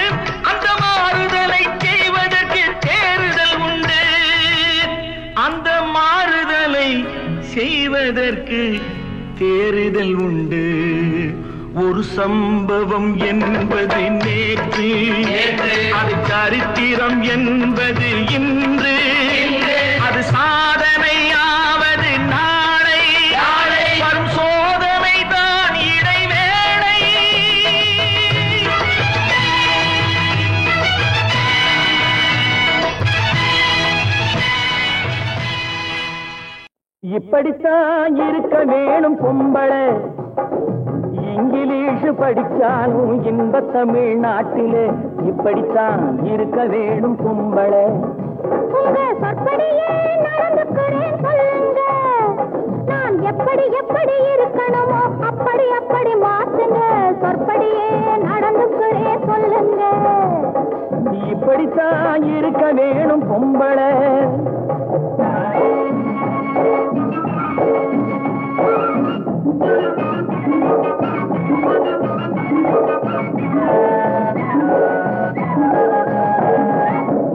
அந்த மாறுதலை செய்வதற்கு தேறுதல் உண்டு. அந்த மாறுதலை செய்வதற்கு தேறுதல் உண்டு. ஒரு சம்பவம் என்பது நேற்று, அது சரித்திரம் என்பது இன்று, அது சாதனையாவது நாளை, வரும் சோதனை தான் இடைவேளை. இப்படித்தான் இருக்க வேணும் பொம்பளை, இங்கிலீஷ் படிச்சாலும் இன்ப தமிழ்நாட்டிலே இப்படித்தான் இருக்க வேணும் பொம்பளை. உங்க சொற்படியே நடந்துக்கிறேன் சொல்லுங்க, நான் எப்படி எப்படி இருக்கணுமோ அப்படி அப்படி மாத்துங்க. சொற்படியே நடந்துக்கிறேன் சொல்லுங்க. இப்படித்தான் இருக்க வேணும் பொம்பளை.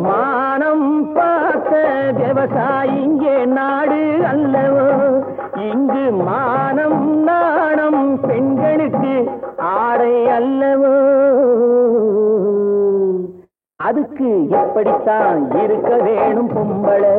மானம் பார்த்த விவசாயி இங்கே நாடு அல்லவோ, இங்கு மானம் நாணம் பெண்களுக்கு ஆடை அல்லவோ. அதுக்கு எப்படித்தான் இருக்க வேணும் பொம்பளை.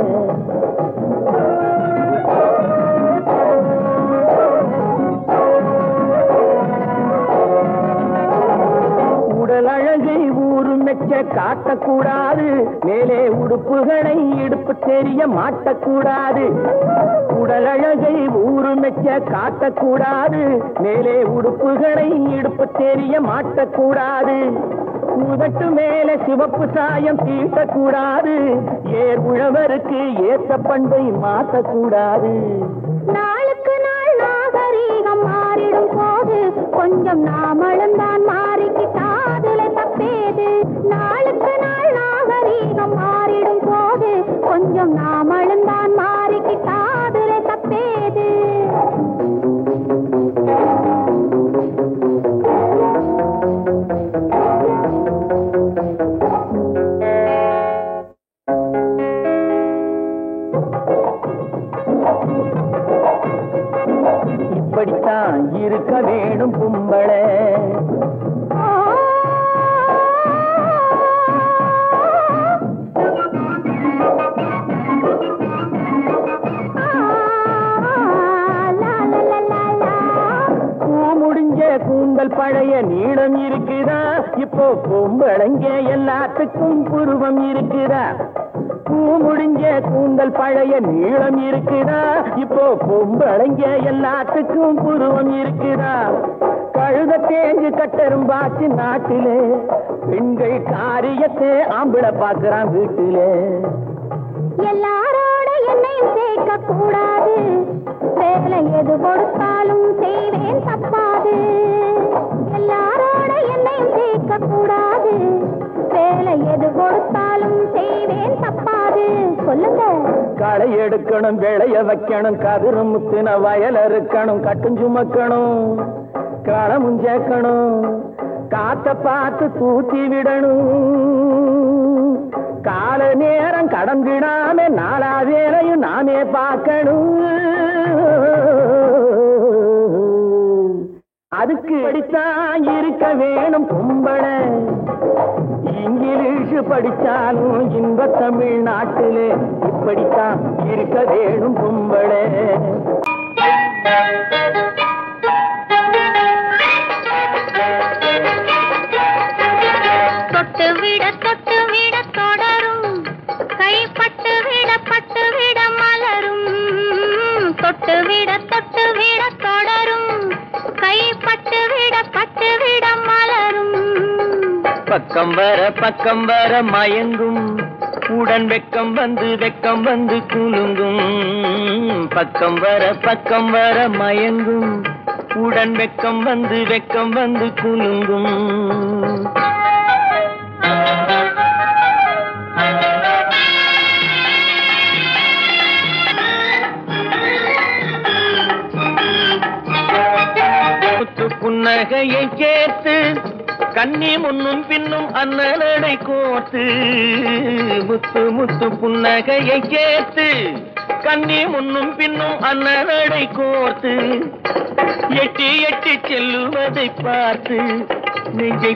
உடல் அழகை ஊரு மெச்ச காட்டக்கூடாது, மேலே உடுப்புகளை இடுப்பு தெரிய மாட்டக்கூடாது. உடல் அழகை ஊரு மெச்ச காட்டக்கூடாது, மேலே உடுப்புகளை இடுப்பு தெரிய மாட்டக்கூடாது. உதட்டு மேல சிவப்பு சாயம் தீட்டக்கூடாது, ஏர் உழவருக்கு ஏற்ற பண்பை மாற்றக்கூடாது. நாளுக்கு நாள் நாகரீகம் மாறிடும் போது கொஞ்சம் நாமளும் தான் மாறிக்கிட்டாதுல தப்பேது. நாளுக்கு நாள் நாகரீகம் மாறிடும் போது கொஞ்சம் நாமளும் தான் மாறிக்கிட்டாதுல தப்பேது. இப்படித்தான் இருக்க வேணும் பொம்பளை. முடிஞ்ச கூந்தல் பழைய நீளம் இருக்குதா, இப்போ பொம்பளைங்க எல்லாத்துக்கும் புருவம் இருக்குதா. பூ முடிஞ்ச கூந்தல் பழைய நீளம் இருக்குதா, இப்போ பொம்பளைங்க எல்லாத்துக்கும் புருவம் இருக்குதா. கழுத தேஞ்சு கட்டெரும்பாச்சு நாட்டிலே, பெண்கள் காரியத்தை ஆம்பிளை பாக்குறான் வீட்டிலே. எல்லாரோட என்னையும் சேர்க்க கூடாது, வேலை எது கொடுத்தாலும் செய்வேன் தப்பாது. எல்லாரோட என்னையும் சேர்க்க கூடாது, வேலை எது கொடுத்தாலும் செய்வேன் தப்பாது. சொல்லுங்க. களை எடுக்கணும், விளைய வைக்கணும், கதிரு முத்தின வயல் இருக்கணும், கட்டும் சுமக்கணும், களமும் சேர்க்கணும், காத்த பார்த்து தூத்தி விடணும். கால நேரம் கடந்திடாம நாளா வேலையும் நாமே பார்க்கணும். அதுக்கு படித்தான் இருக்க வேணும் பொம்பளை. இங்கிலீஷ் படிச்சாலும் இன்ப தமிழ்நாட்டிலே இப்படித்தான் இருக்க வேணும் பொம்பளை. தொட்டு விட தொடரும், கைப்பட்டு விட பட்டு தொட்டு விட தொடரும் கை பட்டு விட மலரும் பக்கம் வர மயங்கும் உடன் வெக்கம் வந்து குலுங்கும் பக்கம் வர மயங்கும் உடன் வெக்கம் வந்து குலுங்கும் புன்னகையை சேர்த்து கண்ணி முன்னும் பின்னும் அண்ணலடை கோர்த்து முத்து புன்னகையை சேர்த்து கண்ணி முன்னும் பின்னும் அண்ணலடை கோர்த்து எட்டி செல்லுவதை பார்த்து நெஞ்சை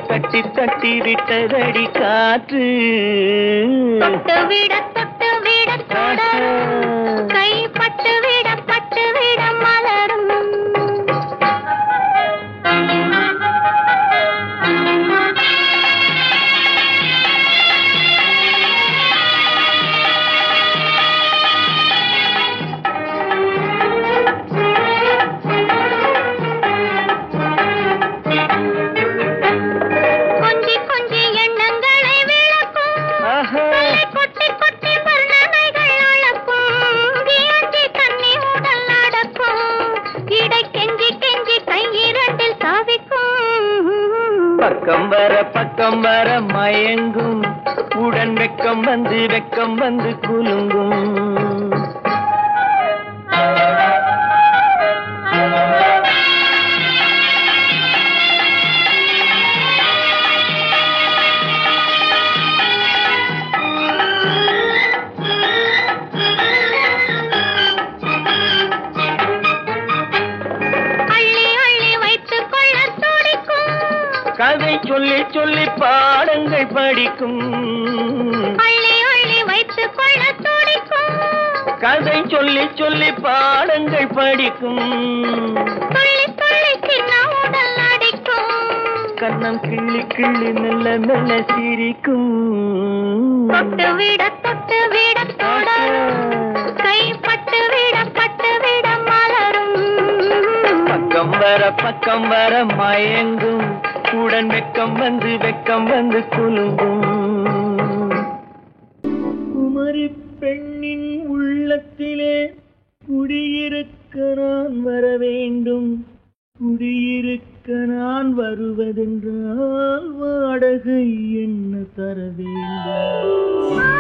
தட்டி விட்டதடி காற்று தொட்டு விட தொடரும் கை பட்டு விட மலரும் பக்கம் வர மயங்கும் உடன் வெக்கம் வந்து குலுங்கும் கதை சொல்லி பாடங்கள் படிக்கும் அள்ளி வைத்துக் கொள்ள துடிக்கும் கதை சொல்லி பாடங்கள் படிக்கும் துள்ளி சின்னவுடல் அடிக்கும் கண்ணம் கிள்ளி மெல்ல சிரிக்கும் தொட்டு விட தொடரும் கை பட்டு விட மலரும் பக்கம் வர மயங்கும் உடன் வெக்கம் வந்து குலுங்கும் குமரி பெண்ணின் உள்ளத்திலே குடியிருக்க நான் வர வேண்டும் குடியிருக்க நான் வருவதென்றால் வாடகை என்ன தர வேண்டும்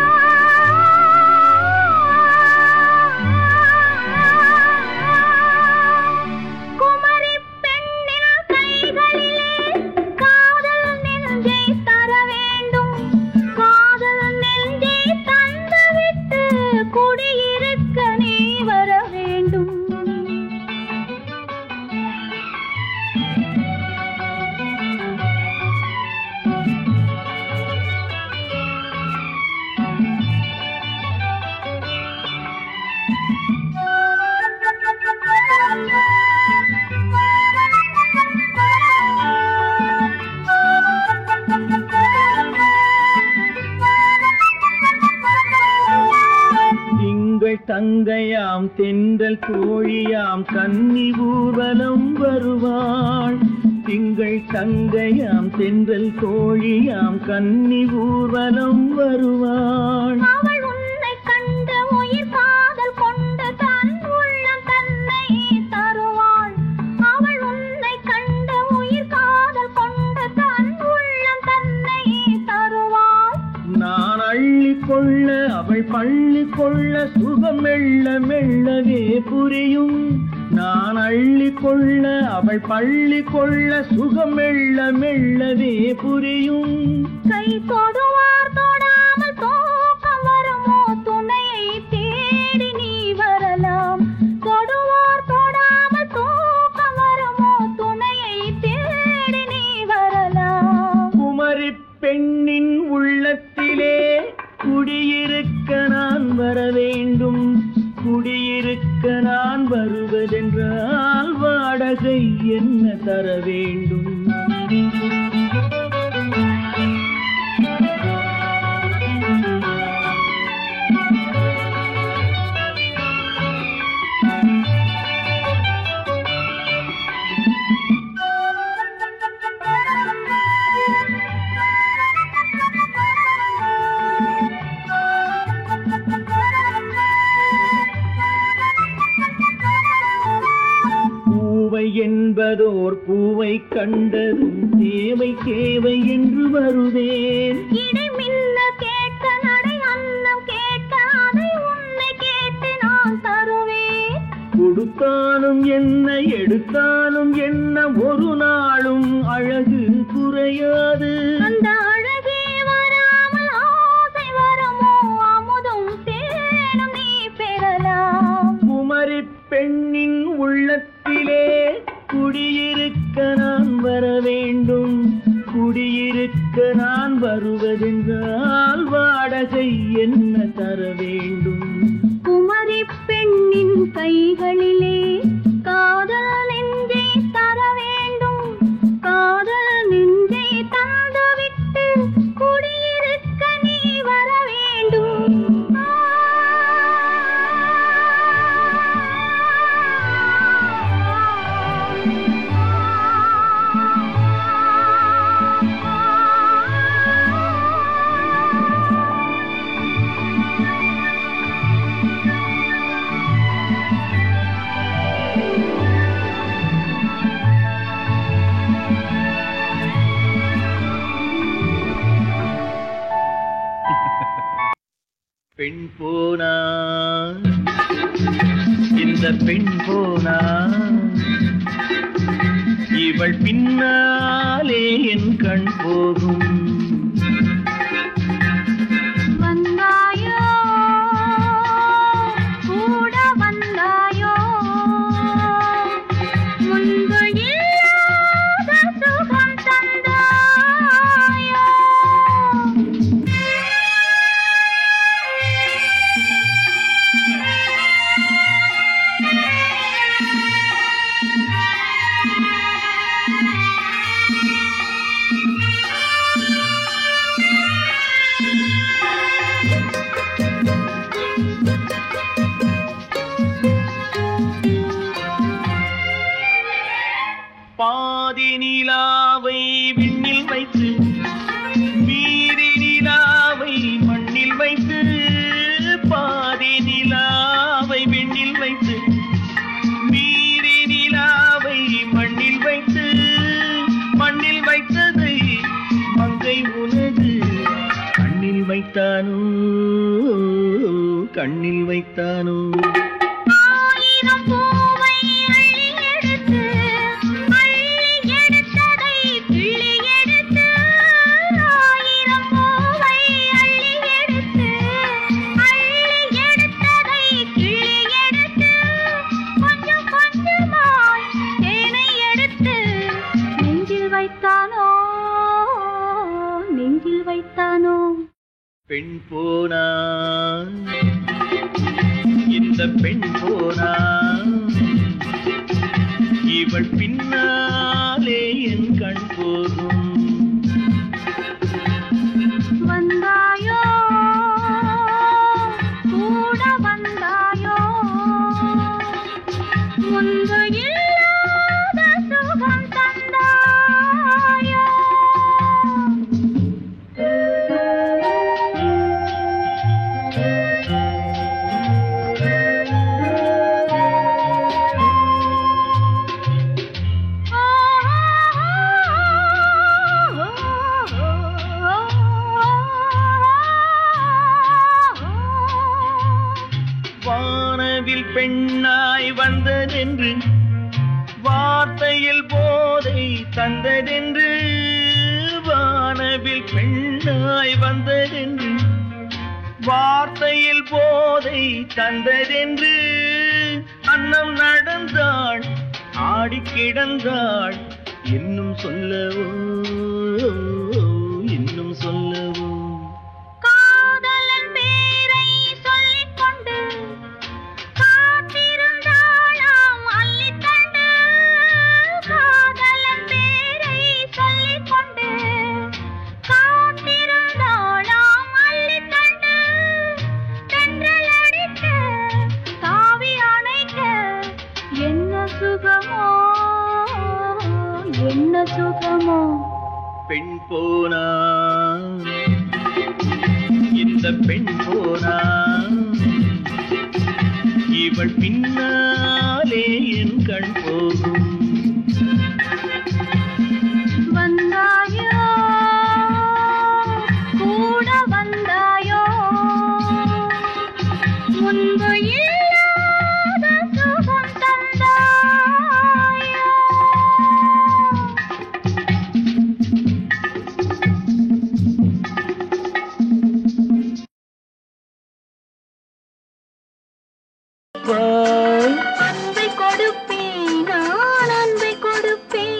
தங்கையாம் தென்றல் தோழியாம் கன்னி ஊர்வலம் வருவாள் திங்கள் தங்கையாம் தென்றல் தோழியாம் கன்னி ஊர்வலம் வருவாள் அவள் உன்னை கண்டு உயிர் காதல் கொண்டு தன் உள்ளம் தன்னை தருவாள் அவள் உன்னை கண்டு உயிர் காதல் கொண்டு தன் உள்ளம் தன்னை தருவாள் நான் அள்ளி கொள்ள அவள் பள்ளி கொள்ள சுகம் மெல்லவே புரியும் நான் அள்ளி கொள்ள அவள் பள்ளி கொள்ள சுகம் மெல்லவே புரியும் கை தொடுவார் தொடாமல் தூக்கம் வருமோ துணையை தேடி நீ வரலாம் தொடுவார் தொடாமல் தூக்கம் வருமோ துணையை தேடி நீ வரலாம் குமரி பெண்ணின் உள்ளத்திலே குடியிருக்க நான் வர வேண்டும் குடியிருக்க நான் வருவதென்றால் வாடகை என்ன தர வேண்டும் நல்லதோர் பூவை கண்டதும் தேவை தேவை என்று வருவேன். இடை மின்ன கேட்க நடை அன்னம் கேட்க அதை உன்னை கேட்டு நான் தருவேன். கொடுத்தாலும் என்ன எடுத்தாலும் என்ன ஒரு நாளும் அழகு குறையாது. அந்த அழகே வராமல் ஆசை வரமோ அமுதும் தேனும் நீ பெறலாம். குமரி பெண்ணின் உள்ளத்திலே குடியிருக்க நான் வர வேண்டும். குடியிருக்க நான் வருவதென்றால் வாடகை என்ன தர வேண்டும்? குமரி பெண்ணின் கைகளிலே காதல் நெஞ்சை தர வேண்டும். காதல் நெஞ்சை தந்துவிட்டு குடியிருக்க நீ வர வேண்டும். பெண் போனா இந்த பெண் போனா இவள் பின்னாலே என் கண் போகும். வந்தாயோ கூட வந்தாயோ முன்பு இல்லாத சுகம் தந்தாயோ. பாதி நிலாவை விண்ணில் வைத்து மீதி நிலாவை மண்ணில் வைத்து. பாதி நிலாவை விண்ணில் வைத்து மீதி நிலாவை மண்ணில் வைத்து. மண்ணில் வைத்ததை மங்கை உனது கண்ணில் வைத்தானோ கண்ணில் வைத்தானோ. ஆயிரம் பூவை அள்ளி எடுத்து அள்ளி எடுத்ததை கிள்ளி எடுத்து. ஆயிரம் பூவை அள்ளி எடுத்து அள்ளி எடுத்ததை கிள்ளி எடுத்து. கொஞ்சம் கொஞ்சமாய் தேனை எடுத்து நெஞ்சில் வைத்தானோ நெஞ்சில் வைத்தானோ. பெண் போனா இந்த பெண் போனா இவள் பின்னாலே என் கண் போகும். வந்தாயோ கூட வந்தாயோ முன்பு இல்லாத சுகம் தந்தாயோ. வானவில் பெண்ணாய் வந்ததென்று வார்த்தையில் போதை தந்ததென்று. வானவில் பெண்ணாய் வந்ததென்று வார்த்தையில் போதை தந்ததென்று. அன்னம் நடந்தாள் ஆடி கிடந்தாள் இன்னும் சொல்லவோ இன்னும் சொல்லவோ. காதலன் பேரை சொல்லிக் கொண்டு காத்திருந்தாளாம் அள்ளித்தண்டு. காதலன் பேரை சொல்லிக் கொண்டு காத்திருந்தாளாம் அள்ளித்தண்டு. தென்றல் அடிக்க தாவி அணைக்க என்ன சுகமோ என்ன சுகமோ. பெண் போனா இந்த பெண் போனா இவள் பின்னாலே என் கண் போகும். அன்பு இல்லாத சுகம் தந்தாயோ அன்பை கொடுப்பேன் நான் அன்பை கொடுப்பேன்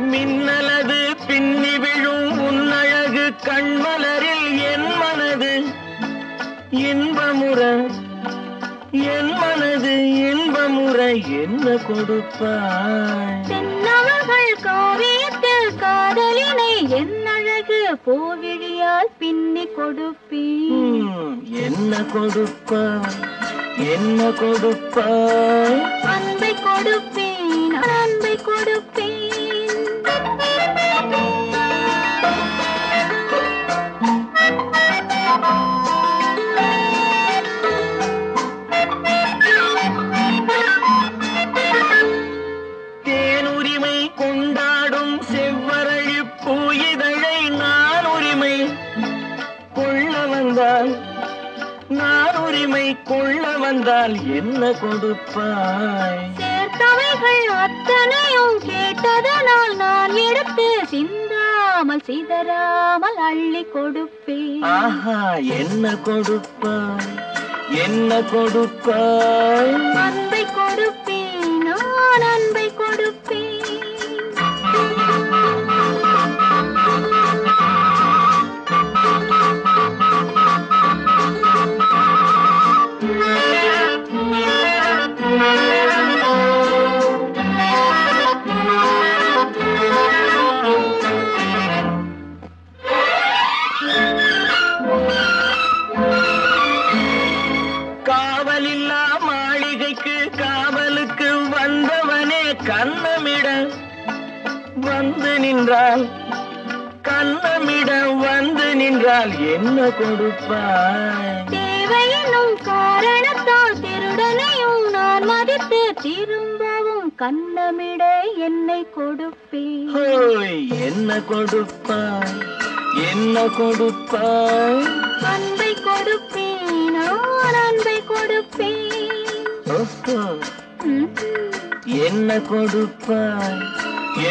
மின்னலது பின்னி விழும் உன்னழகு கண்மலரில் என் மனது இன்பமுற என் மனது இன்பமுற என்ன கொடுப்பாய் தென்னவர்கள் காவியத்தில் காதலினை என் அழகு பூவிழியால் பின்னி கொடுப்பேன் என்ன கொடுப்பாய் என்ன கொடுப்பாய் அன்பை கொடுப்பேன் அன்பை கொடுப்பேன் தேனுரிமை கொண்டாடும் செவ்வரளி பூயிதழை நான் உரிமை கொள்ள வந்தால் நான் உரிமை கொள்ள வந்தால் என்ன கொடுப்பாய் சேர்த்தவைகள் அத்தனையும் கேட்டதனால் நான் எடுத்து சிந்தாமல் சிதறாமல் அள்ளி கொடுப்பேன் ஆஹா என்ன கொடுப்பாய் என்ன கொடுப்பாய் அன்பை கொடுப்பேன் நான் அன்பை கொடுப்பேன் காவலில்லா மாளிகைக்கு காவலுக்கு வந்தவனே கண்ணமிட வந்து நின்றால் கண்ணமிட வந்து நின்றால் என்ன கொடுப்பாய் தேவையெனும் காரணத்தால் திருடனையும் நான் மதித்து திரும்பவும் கண்ணமிட என்னை கொடுப்பேன் ஹோய் என்ன கொடுப்பாய் என்ன கொடுப்பாய் அன்பை கொடுப்பேன் நான் அன்பை கொடுப்பேன் ஓஹோ என்ன கொடுப்பாய்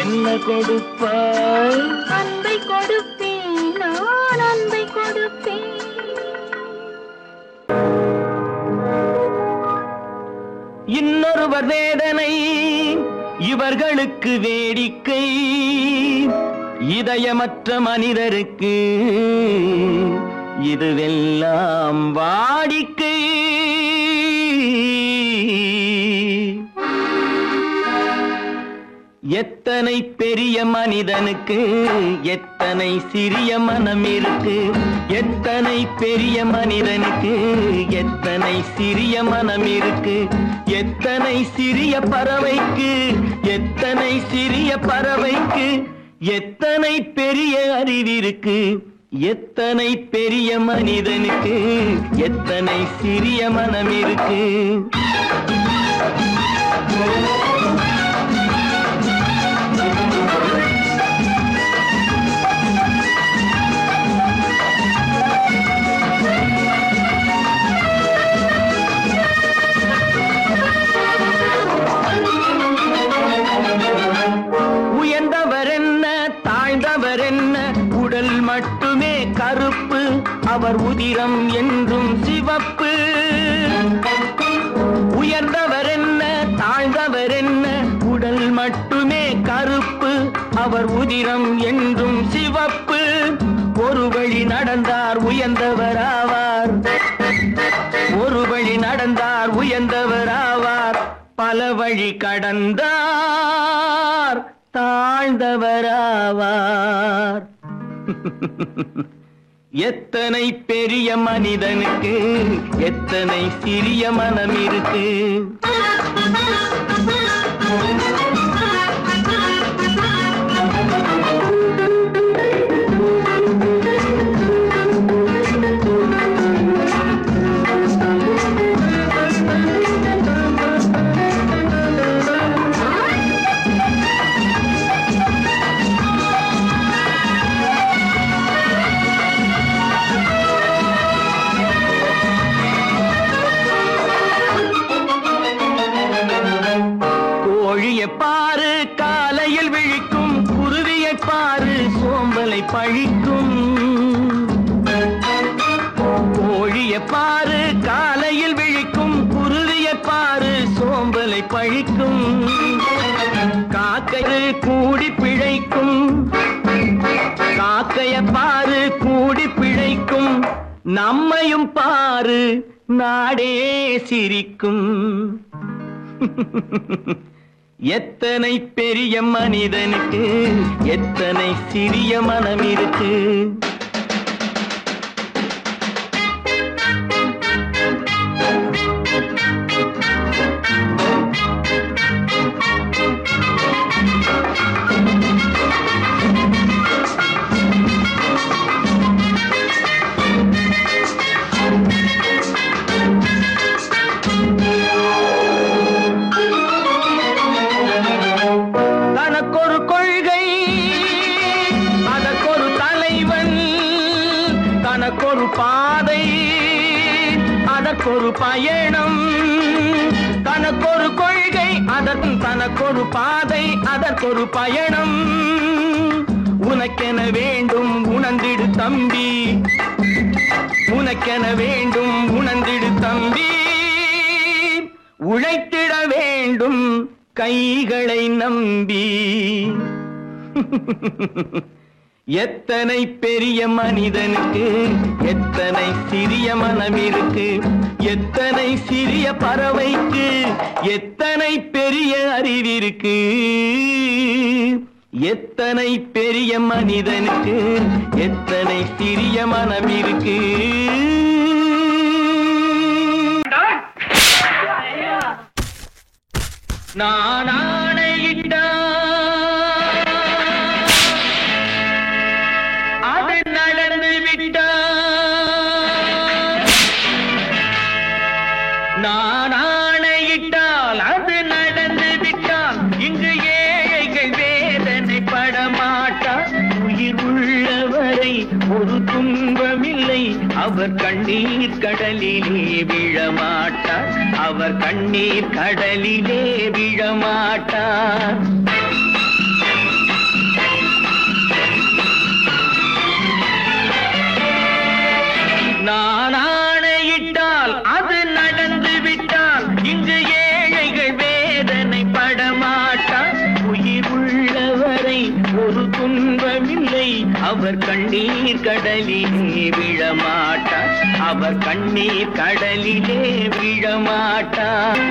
என்ன கொடுப்பாய் அன்பை கொடுப்பேன் நான் அன்பை கொடுப்பேன் இன்னொருவர் வேதனை இவர்களுக்கு வேடிக்கை இதயமற்ற மனிதருக்கு இதுவெல்லாம் வாடிக்கை எத்தனை பெரிய மனிதனுக்கு எத்தனை சிறிய மனம் இருக்கு எத்தனை பெரிய மனிதனுக்கு எத்தனை சிறிய மனம் இருக்கு எத்தனை சிறிய பறவைக்கு எத்தனை சிறிய பறவைக்கு எத்தனை பெரிய அறிவிருக்கு எத்தனை பெரிய மனிதனுக்கு எத்தனை சிறிய மனம் இருக்கு உயர்ந்தவர் என்ன தாழ்ந்தவர் என்ன உடல் மட்டுமே கருப்பு அவர் உதிரம் என்றும் சிவப்பு உயர்ந்தவர் என்ன தாழ்ந்தவர் என்ன உடல் மட்டுமே கருப்பு அவர் உதிரம் என்றும் சிவப்பு ஒரு வழி நடந்தார் உயர்ந்தவர் ஆவார் ஒரு வழி நடந்தார் உயர்ந்தவர் ஆவார் பல வழி கடந்தார் தாழ்ந்தவர் ஆவார் எத்தனை பெரிய மனிதனுக்கு எத்தனை சிறிய மனம் இருக்கு விழிக்கும் குருவியை பாரு சோம்பலை பழிக்கும். கோழியை பாரு காலையில் விழிக்கும் குருவியை பாரு சோம்பலை பழிக்கும். காக்கை கூடி பிழைக்கும் காக்கைய பாரு கூடி பிழைக்கும். நம்மையும் பாரு நாடே சிரிக்கும். எத்தனை பெரிய மனிதனுக்கு எத்தனை சிறிய மனம் இருக்கு. தனக்கொரு கொள்கை அதற்கொரு தலைவன், தனக்கொரு பாதை அதற்கொரு பயணம். தனக்கொரு கொள்கை தனக்கொரு பாதை அதற்கொரு பயணம். உனக்கென வேண்டும் உணர்ந்திடு தம்பி, உனக்கென வேண்டும் உணர்ந்திடு தம்பி. உழைத்திட வேண்டும் கைகளை நம்பி. எத்தனை பெரிய மனிதனுக்கு எத்தனை சிறிய மனம் இருக்கு. எத்தனை சிறிய பறவைக்கு எத்தனை பெரிய அறிவிருக்கு. எத்தனை பெரிய மனிதனுக்கு எத்தனை சிறிய மனம் இருக்கு. நான் ஆணையிட்டால் அது நடந்து விட்டால். நான் ஆணையிட்டால் அது நடந்து விட்டால். இங்கு ஏழைகள் வேதனை படமாட்டார். உயிர் உள்ளவரை ஒரு துன்பமில்லை. அவர் கண்ணீர் கடலிலே விழமாட்டார். அவர் கண்ணீர் கடலிலே விழமாட்டார். நான் ஆணையிட்டால் அது நடந்து விட்டால். இங்கு ஏழைகள் வேதனை படமாட்டார். உயிர் உள்ளவரை ஒரு துன்பமில்லை. அவர் கண்ணீர் கடலிலே விழமாட்டார். அவர் கண்ணீர் கடலிலே விழமாட்டார்.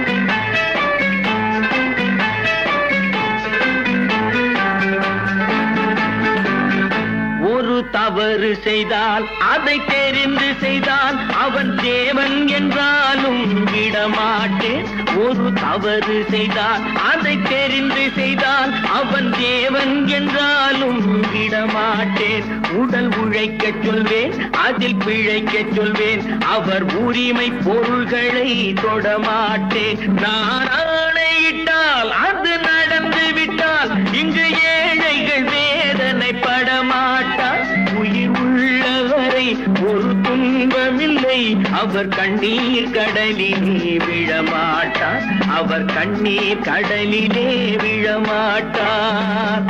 ஒரு தவறு செய்தால் அதை தெரிந்து செய்தால் அவன் தேவன் என்றாலும் விடமாட்டேன். ஒரு தவறு செய்தால் அதை தெரிந்து செய்தால் அவன் தேவன் என்றாலும் விடமாட்டேன். உடல் உழைக்க சொல்வேன் அதில் பிழைக்க சொல்வேன். அவர் உரிமை பொருள்களை தொடமாட்டேன். நான் ஆணையிட்டால் அது நடந்து விட்டால். இங்கு ஏழைகள் வேதனை படமாட்டார். உயிர் உள்ளவரை ஒரு துன்பமில்லை. அவர் கண்ணீர் கடலிலே விழமாட்டார். அவர் கண்ணீர் கடலிலே விழமாட்டார்.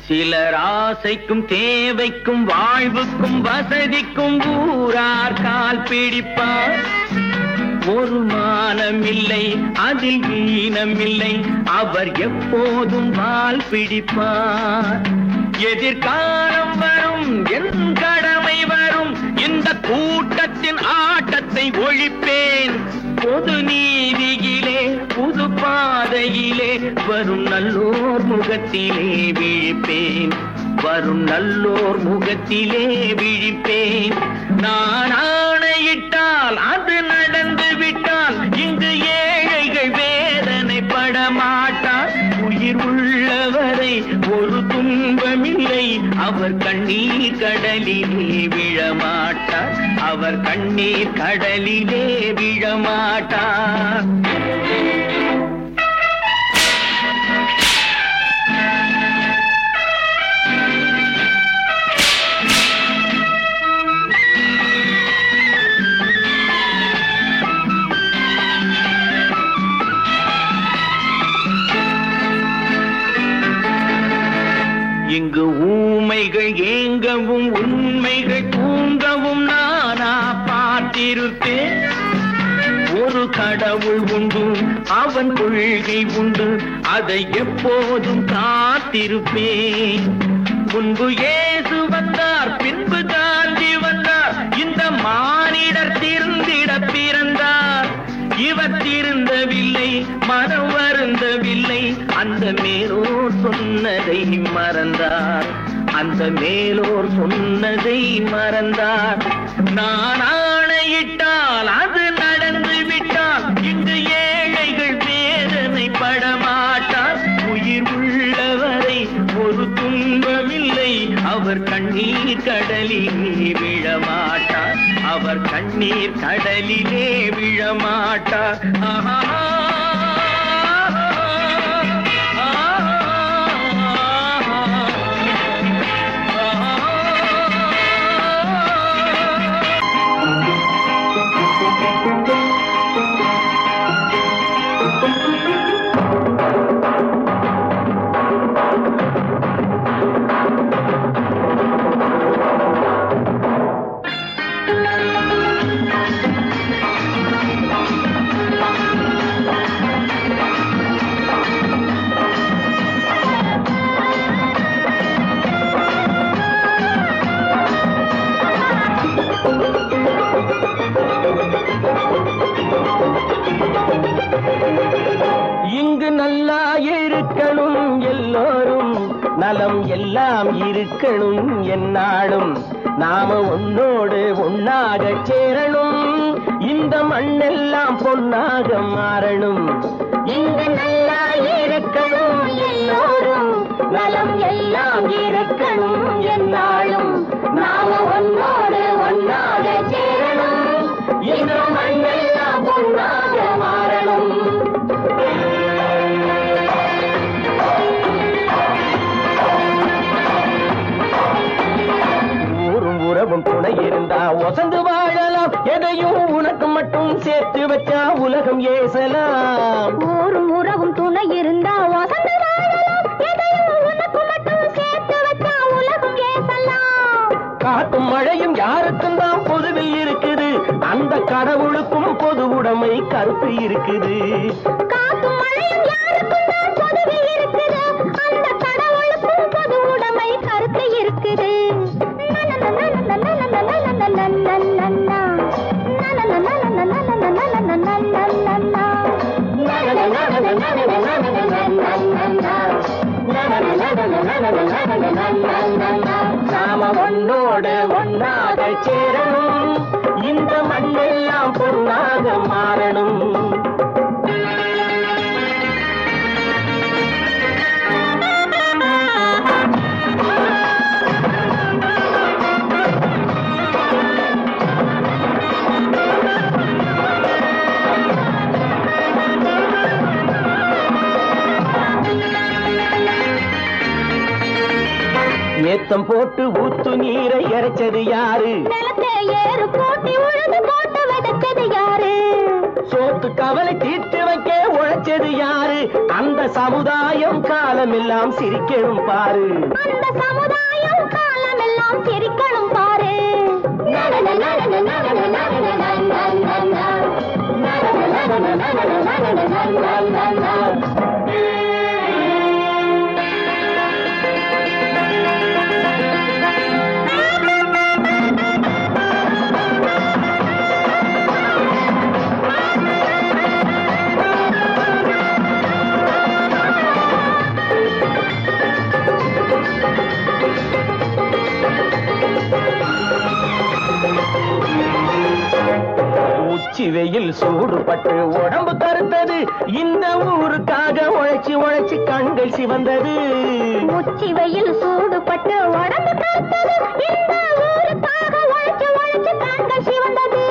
சிலர் ஆசைக்கும் தேவைக்கும் வாழ்வுக்கும் வசதிக்கும் ஊரார் கால் பிடிப்பார். ஒரு மானமில்லை அதில் ஈனமில்லை. அவர் எப்போதும் வால் பிடிப்பார். எதிர்காலம் வரும் என் கடமை வரும். இந்த கூட்டத்தின் ஆட்டத்தை ஒழிப்பேன். பொது நீதியிலே புது பாதையிலே வரும் நல்லோர் முகத்திலே விழிப்பேன். வரும் நல்லோர் முகத்திலே விழிப்பேன். நான் ஆணையிட்டால் அது நடந்து விட்டால். இங்கு ஏழைகள் வேதனை படமாட்டார். உயிர் உள்ளவரை ஒரு துன்பம் துன்பமில்லை அவர் கண்ணீர் கடலிலே விழமாட்டார் அவர் கண்ணீர் கடலிலே விழமாட்டார் இங்கு ஊமைகள் ஏங்கவும் உண்மைகள் தூங்கவும் நானா பார்த்திருப்பேன் ஒரு கடவுள் உண்டு அவன் கொள்கை உண்டு அதை எப்போதும் காத்திருப்பேன் முன்பு இயேசு வந்தார் பின்பு காந்தி வந்தார் இந்த மானிடர் திருந்திட பிறந்தார் இவர் திருந்தவில்லை மனம் வருந்தவில்லை அந்த மேலோர் சொன்னதை மறந்தார் அந்த மேலோர் சொன்னதை மறந்தார் நான் ஆணையிட்டால் அது நடந்து விட்டால் இங்கு ஏழைகள் வேதனை படமாட்டார் உயிர் உள்ளவரை ஒரு துன்பமில்லை அவர் கண்ணீர் கடலிலே விழமாட்டார் அவர் கண்ணீர் கடலிலே விழமாட்டார் ஆஹா இங்கு நல்லா இருக்கணும் எல்லோரும் நலம் எல்லாம் இருக்கணும் என்னாலும் நாம ஒன்னோடு ஒன்னாக சேரணும் இந்த மண்ணெல்லாம் பொன்னாக மாறணும் இங்கு நல்லா இருக்கணும் எல்லோரும் நலம் எல்லாம் இருக்கணும் என்னாலும் நாம ஒன்னோடு ஒன்னாக சேரணும் இந்த மண்ணெல்லாம் பொன்னாக மாறணும் உறவும் துணை இருந்தா ஒசந்து வாழலாம் எதையும் உனக்கு மட்டும் சேர்த்து வச்சா உலகம் ஏசலாம் ஊரும் உறவும் துணை இருந்தா வசந்து வாழலாம் எதையும் உனக்கு மட்டும் சேர்த்து வச்சா உலகம் ஏசலாம் காத்தும் மழையும் யாருக்கும் தான் பொதுவில் இருக்குது அந்த கடவுளுக்கும் பொது உடைமை கருத்து இருக்குது காத்தும் மழையும் யாருக்கும் தான் பொதுவில் இருக்குது அந்த கடவுளுக்கும் பொது உடைமை கருத்து இருக்குது நாம ஒன்னோடு ஒன்னாக சேரணும் இந்த மண்ணெல்லாம் பொன்னாக மாறணும் ஏத்தம் போட்டு ஊத்து நீரை இறைச்சது யாரு நிலத்தை ஏறு போட்டி உழுது போட்டு விதைச்சது யாரு சோத்து கவலை தீர்த்து வைக்க உழைச்சது யாரு அந்த சமுதாயம் காலமெல்லாம் சிரிக்கணும் பாரு அந்த சமுதாயம் காலமெல்லாம் சிரிக்கணும் பாரு உச்சி வெயில் சூடுபட்டு உடம்பு கருத்தது, இந்த ஊருக்காக உழைச்சி உழைச்சி கண்கள் சிவந்தது. உச்சி வெயில் சூடுபட்டு உடம்பு கருத்தது, இந்த ஊருக்காக உழைச்சி உழைச்சி கண்கள் சிவந்தது.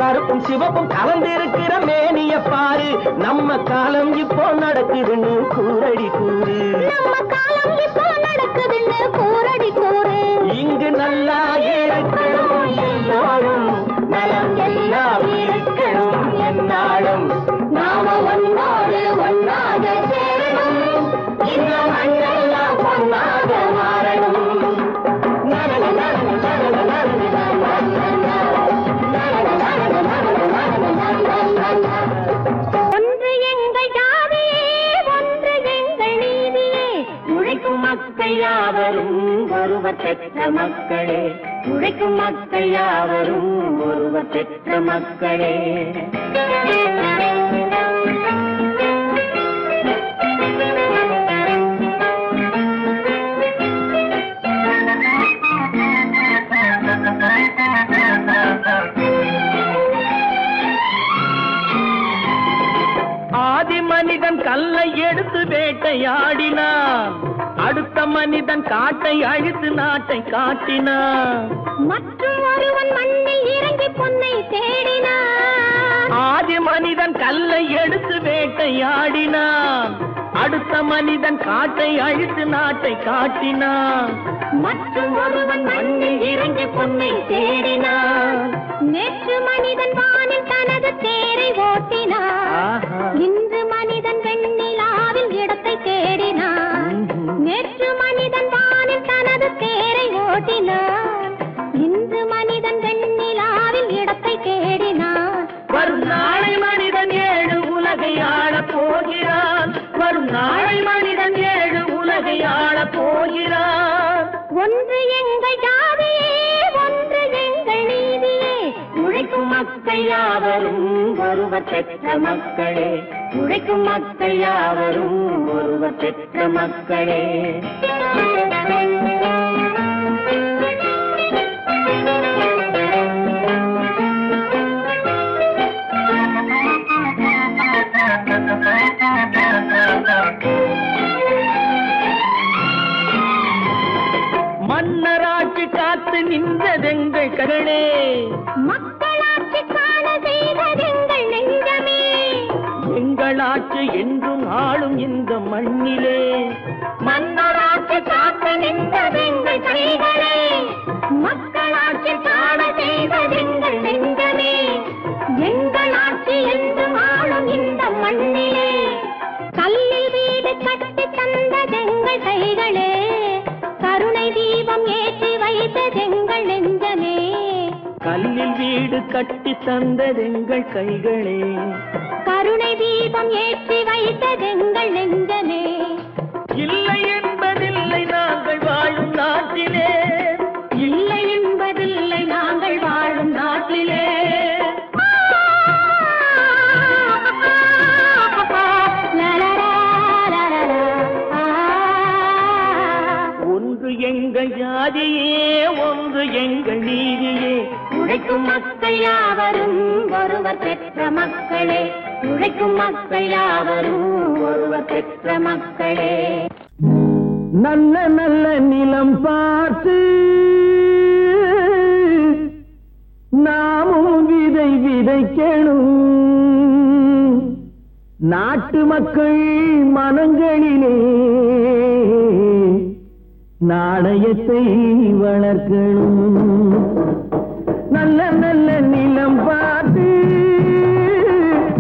கருப்பும் சிவப்பும் கலந்திருக்கிற மேனிய பாரு, நம்ம காலம் இப்போ நடக்குதுன்னு கூரடி கூறு. நம்ம காலம் இப்போ நடக்குதுன்னு கூரடி கூறு. இங்கு நல்லா இருக்கணும் எல்லாரும், நலம் எல்லாம் இருக்கணும் என்னாலும். நாம ஒன்னோடு ஒன்னாக சேரணும், இந்த மண்ணெல்லாம் பொன்னாக மாறணும். ஒன்று எங்கள் ஜாதியே, ஒன்று எங்கள் நீதியே, உழைக்கும் மக்கள் யாவரும் ஒருவர் பெற்ற மக்களே, உழைக்கும் மக்கள் யாவரும் ஒருவர் பெற்ற மக்களே. ஆதி மனிதன் கல்லை எடுத்து வேட்டையாடினான், அடுத்த மனிதன் காட்டை அழித்து நாட்டை காட்டினான். மற்றும் ஒருவன் மண்ணில் இறங்கி பொன்னை தேடினான். ஆதி மனிதன் கல்லை எடுத்து வேட்டையாடினான், அடுத்த மனிதன் காட்டை அழித்து நாட்டை காட்டினான். மற்றும் ஒருவன் மண்ணில் இறங்கி பொன்னை தேடினான். நேற்று மனிதன் வானில் தனது தேரை ஓட்டினான், இன்று மனிதன் வெண்ணிலாவில் இடத்தை தேடினான். நேற்று மனிதன் வானில் தனது தேரை ஓட்டினான், இன்று மனிதன் வெண்ணிலாவில் இடத்தை தேடினான். வரும் நாளை மனிதன் 7 உலகை ஆளப் போகிறான், வரும் நாளை மனிதன் 7 உலகை ஆளப் போகிறான். ஒன்று எங்கள் ஜாதியே, ஒன்று எங்கள் நீதியே, உழைக்கும் மக்கள் யாவரும் ஒருவர் பெற்ற மக்களே, உழைக்கும் மக்கள் யாவரும் ஒருவர் பெற்ற மக்களே. மன்னராட்சி காத்து நின்றதெங்கள் கருணே, மக்களாட்சி காண செய்ததெங்கள் நெஞ்சமே, எங்களாட்சி என்றும் ஆளும் இந்த மண்ணிலே. மன்னராட்சி காத்து நின்றதெங்கள் கைகளே, மக்களாட்சி காண செய்ததெங்கள் நெஞ்சமே, எங்களாட்சி என்றும் ஆளும் இந்த மண்ணிலே. கல்லில் வீடு கட்டி தந்ததெங்கள் கைகளே, கருணை தீபம் ஏற்றி வைத்ததெங்கள் நெஞ்சமே. கல்லில் வீடு கட்டி தந்ததெங்கள் கைகளே, கருணை தீபம் ஏற்றி வைத்ததெங்கள் நெஞ்சமே. இல்லை என்பதில்லை நாங்கள் வாழும் நாட்டிலே, இல்லை என்பதில்லை நாங்கள் வாழும் நாட்டிலே. ஒன்று எங்கள் ஜாதியே, ஒன்று எங்கள் நீதியே, உழைக்கும் மக்கள் யாவரும் ஒருவர் பெற்ற மக்களே, உழைக்கும் மக்கள் யாவரும் ஒருவர் பெற்ற மக்களே. நல்ல நல்ல நிலம் பார்த்து நாமும் விதை விதைக்கணும், நாட்டு மக்கள் மனங்களிலே நாணயத்தை வளர்க்கணும். நல்ல நல்ல நிலம் பார்த்து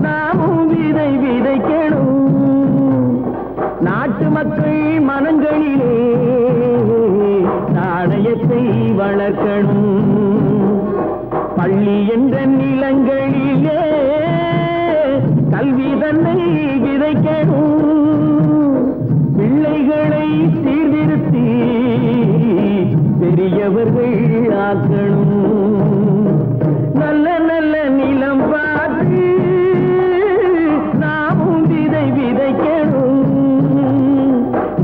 நாமும் விதை விதைக்கணும், நாட்டு மக்கள் மனங்களிலே நாணயத்தை வளர்க்கணும். பள்ளி என்ற நிலங்களிலே கல்வி தன்னை விதைக்கணும், பிள்ளைகளை சீர்திருத்தி பெரியவர்கள் ஆக்கணும். நல்ல நல்ல நிலம் பார்த்து நாமும் விதை விதைக்கணும்,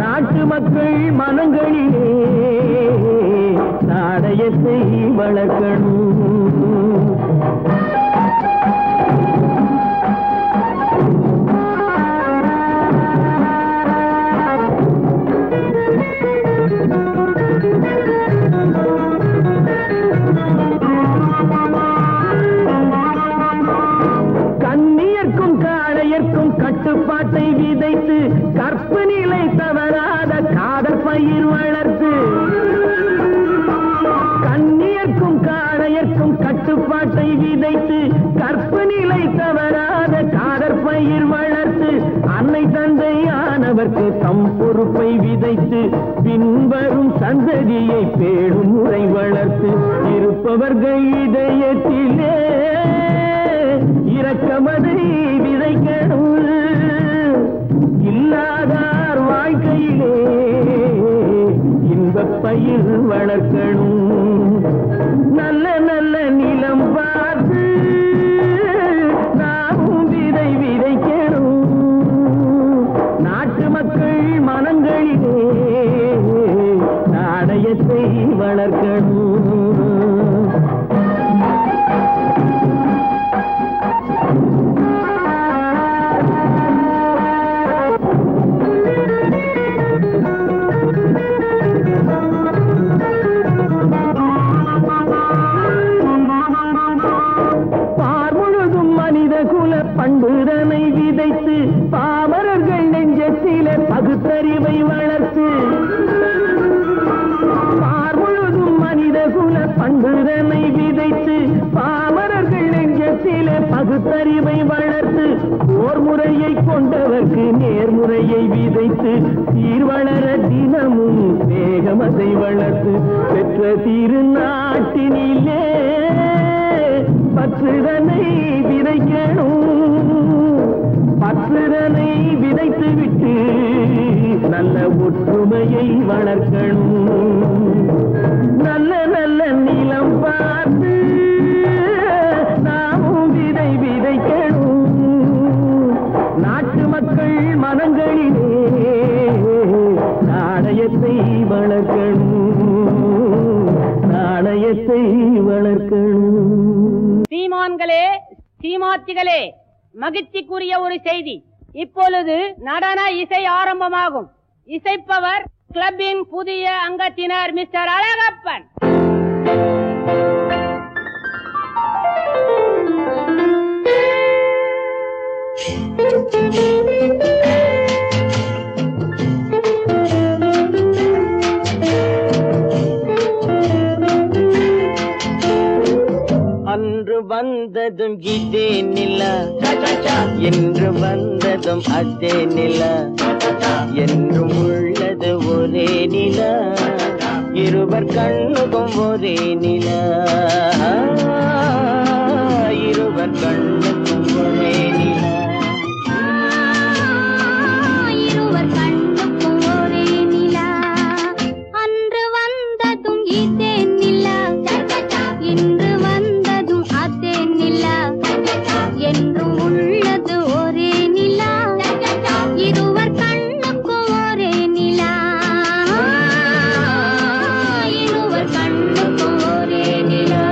நாட்டு மக்கள் மனங்களிலே நாணயத்தை வளர்க்கணும். விட்டு பின்வரும் சந்ததியை பேடும் முறை வளர்த்து இருப்பவர்கள் இதயத்திலே இரக்கமதை விதைக்கணும். இல்லாதார் வாழ்க்கையிலே இன்பப் பயிர் வளர்க்கணும். நல்ல நல்ல நிலம் பார்த்து நாமும் விதை விதைக்கணும். நாட்டு மக்கள் மனங்களிலே நாணயத்தை வளர்க்கணும். பண்புதனை விதைத்து பாமரர்கள் நெஞ்சத்திலே பகுத்தறிவை வளர்த்து பார் முழுதும் மனித குல பண்புதனை விதைத்து பாமரர்கள் நெஞ்சத்திலே பகுத்தறிவை வளர்த்து ஓர் முறையை கொண்டவர்க்கு நேர்முறையை விதைத்து சீர்வளர தினமும் வேகமதை வளர்த்து பெற்ற திருநாட்டினிலே பற்றுதனை விதைக்கணும். பற்றுதனை விதைத்து விட்டு நல்ல ஒற்றுமையை வளர்க்கணும். நல்ல நல்ல நிலம் பார்த்து நாமும் விதை விதைக்கணும். நாட்டு மக்கள் மனங்களிலே நாணயத்தை வளர்க்கணும். நாணயத்தை வளர்க்கணும். சீமான்களே, சீமாத்திகளே, மகிழ்ச்சிக்குரிய ஒரு செய்தி. இப்பொழுது நடன இசை ஆரம்பமாகும். இசைப்பவர் கிளப்பின் புதிய அங்கத்தினர் மிஸ்டர் அழகப்பன். அன்று வந்ததும் இதே நிலா, என்று வந்ததும் அதே நிலா, என்றும் உள்ளது ஒரே நிலா, இருவர் கண்ணுக்கும் ஒரே நிலா, இருவர் கண்ணுக்கும் ஒரே நிலா, இருவர் கண்ணுக்கும் ஒரே நிலா. அன்று வந்ததும் இதே நிலா, இன்று வந்ததும் அதே நிலா, என்றும் உள்ளது ஒரே நிலா, இருவர் கண்ணுக்கும் ஒரே நிலா, இருவர் கண்ணுக்கும் ஒரே நிலா.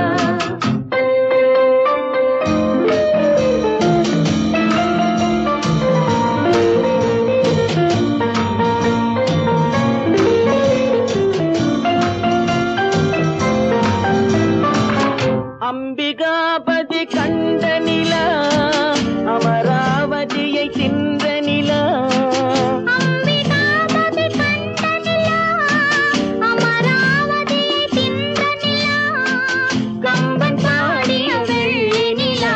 அம்பிகாபதி கண்ட நிலா, அமராவதியை தின்ற நிலா, அம்பிகாபதி கண்ட நிலா, அமராவதியை தின்ற நிலா, கம்பன் பாடிய வெள்ளி நிலா,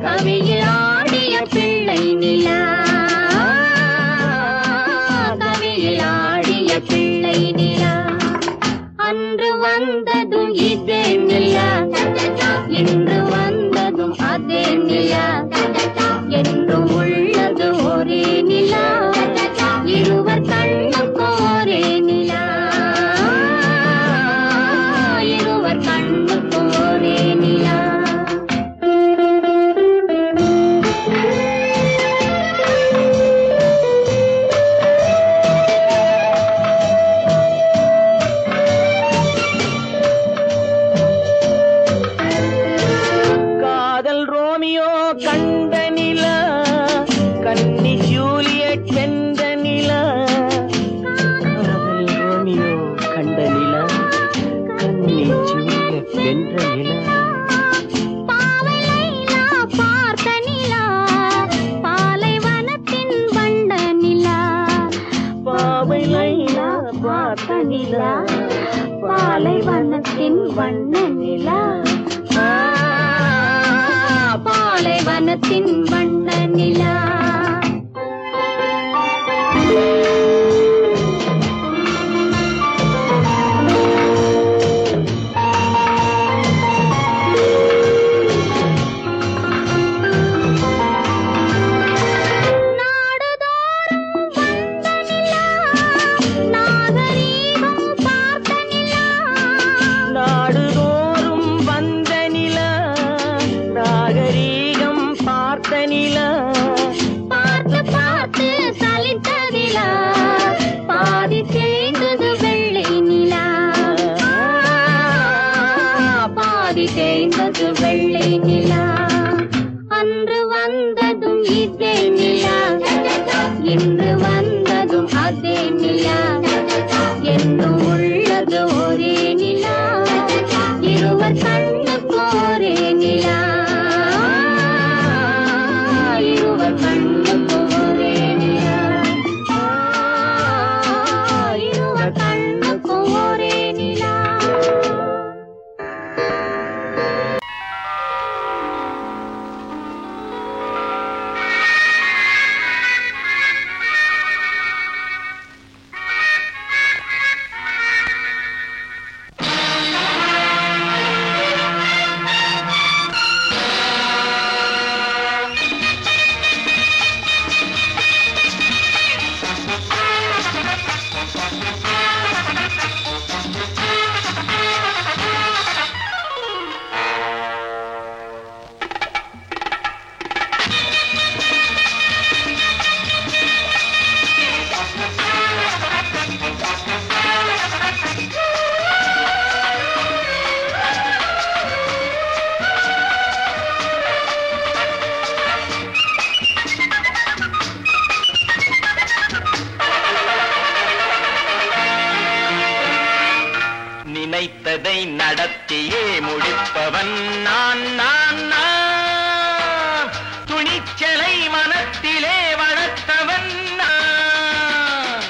கவியில் ஆடிய பிள்ளை நிலா, கவியில் ஆடிய பிள்ளை நிலா. அன்று வந்ததும் இதே நிலா, இன்று வந்ததும் அதே நிலா, என்றும் உள்ளது ஒரே நிலா, இருவர் கண்ணுக்கும் ஒரே நிலா, இருவர் கண்ணுக்கும் ஒரே நிலா. காதல் ரோமியோ கண்ட நிலா, கன்னி ஜூலியட் வென்ற நிலா, காதல் ரோமியோ கண்ட நிலா, கன்னி ஜூலியட் வென்ற நிலா, பாவை லைலா பார்த்த நிலா, பாலைவனத்தின் வண்ண நிலா, பாவை லைலா பார்த்த நிலா, பாலைவனத்தின் வண்ண நிலா, பாலைவனத்தின் வண்ண நிலா. இன்று ஒரே நிலா இருவர் கண்ணுக்கு ஒரே நிலா இருவர் கண்ணுக்கு ஒரே நிலா இருவர் கண்ணுக்கு ஒரே நிலா நினைத்ததை நடத்தியே முடிப்பவன் நான் நான் நான் துணிச்சலை மனத்திலே வளர்த்தவன் நான்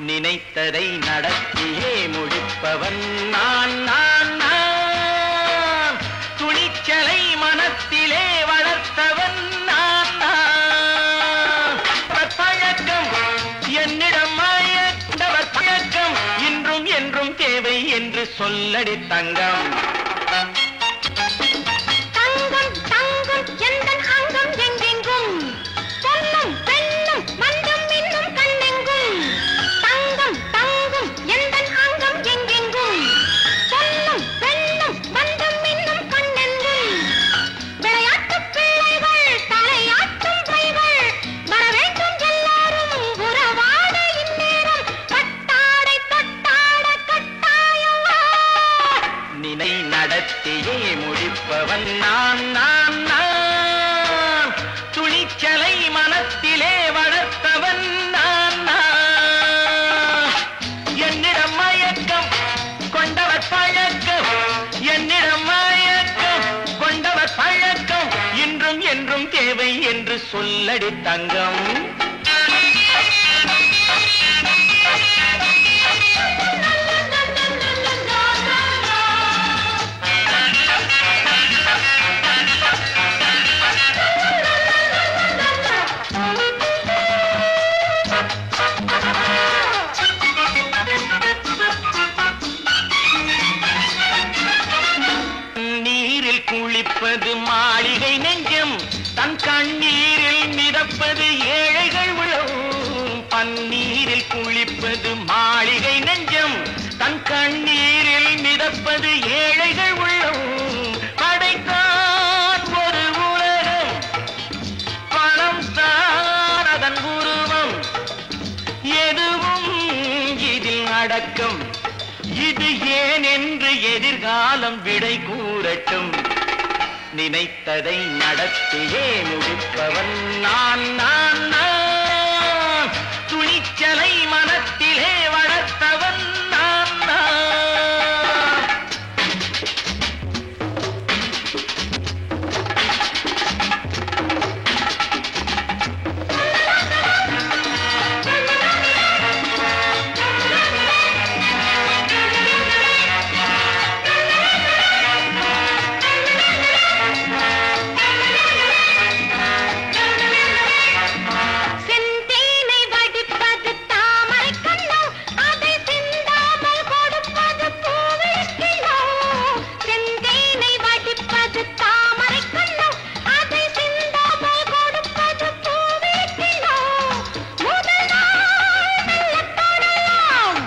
நினைத்ததை நடத்தியே முடிப்பவன் நான் நான் நான் துணிச்சலை மனத்திலே வளர்த்தவன் நான் நான் பழக்கம் என்னிடம் மாயவர் பழக்கம் இன்றும் என்றும் தேவை என்று சொல்லடி தங்கம் தங்கம் தங்கம் எந்தன் அங்கம் எங்கெங்கும் பொன்னும் பெண்ணும் மண்டும் இன்னும் கண்ணெங்கும் தங்கம் தங்கம் எந்தன் அங்கம் எங்கெங்கும் பொன்னும் பெண்ணும் மண்டும் இன்னும் கண்ணெங்கும் விளையாட்டு பிள்ளைகள் தலையாட்டும் பைகள் வர வேண்டும் எல்லாரும் உறவாட இந்நேரம் கட்டாடை தொட்டாட கட்டாயவா நினை நடத்தியே முடிப்பவன் நான் நான் நான் துணிச்சலை மனத்திலே வளர்த்தவன் நான் நான் என்னிடம் மயக்கம் கொண்டவர் பழக்கம் என்னிடம் மயக்கம் கொண்டவர் பழக்கம் இன்றும் என்றும் தேவை என்று சொல்லடி தங்கம் நீரில் குளிப்பது மாளிகை நெஞ்சம் தன் கண்ணீரில் மிதப்பது ஏழைகள் உளம் பன்னீரில் குளிப்பது மாளிகை நெஞ்சம் தன் கண்ணீரில் மிதப்பது ஏழைகள் உள்ளம் படைத்தான் ஒரு உலகம் பணம் தான் அதன் உருவம் எதுவும் இதில் அடக்கம் இது ஏன் என்று எதிர்காலம் விடை கூறட்டும் நினைத்ததை நடத்தியே முடிப்பவன் நான் நான் நான் துணிச்சலை மனத்திலே வளர்த்தவன் நான் நான் செந்தேனை வடிப்பது தாமரை கண்ணோ அதை சிந்தாமல் கொடுப்பது பூவிளக்கிலோ செந்தேனை வடிப்பது தாமரை கண்ணோ அதை சிந்தாமல் கொடுப்பது பூவிளக்கிலோ முதல் நாள் மெல்ல தொடலாம்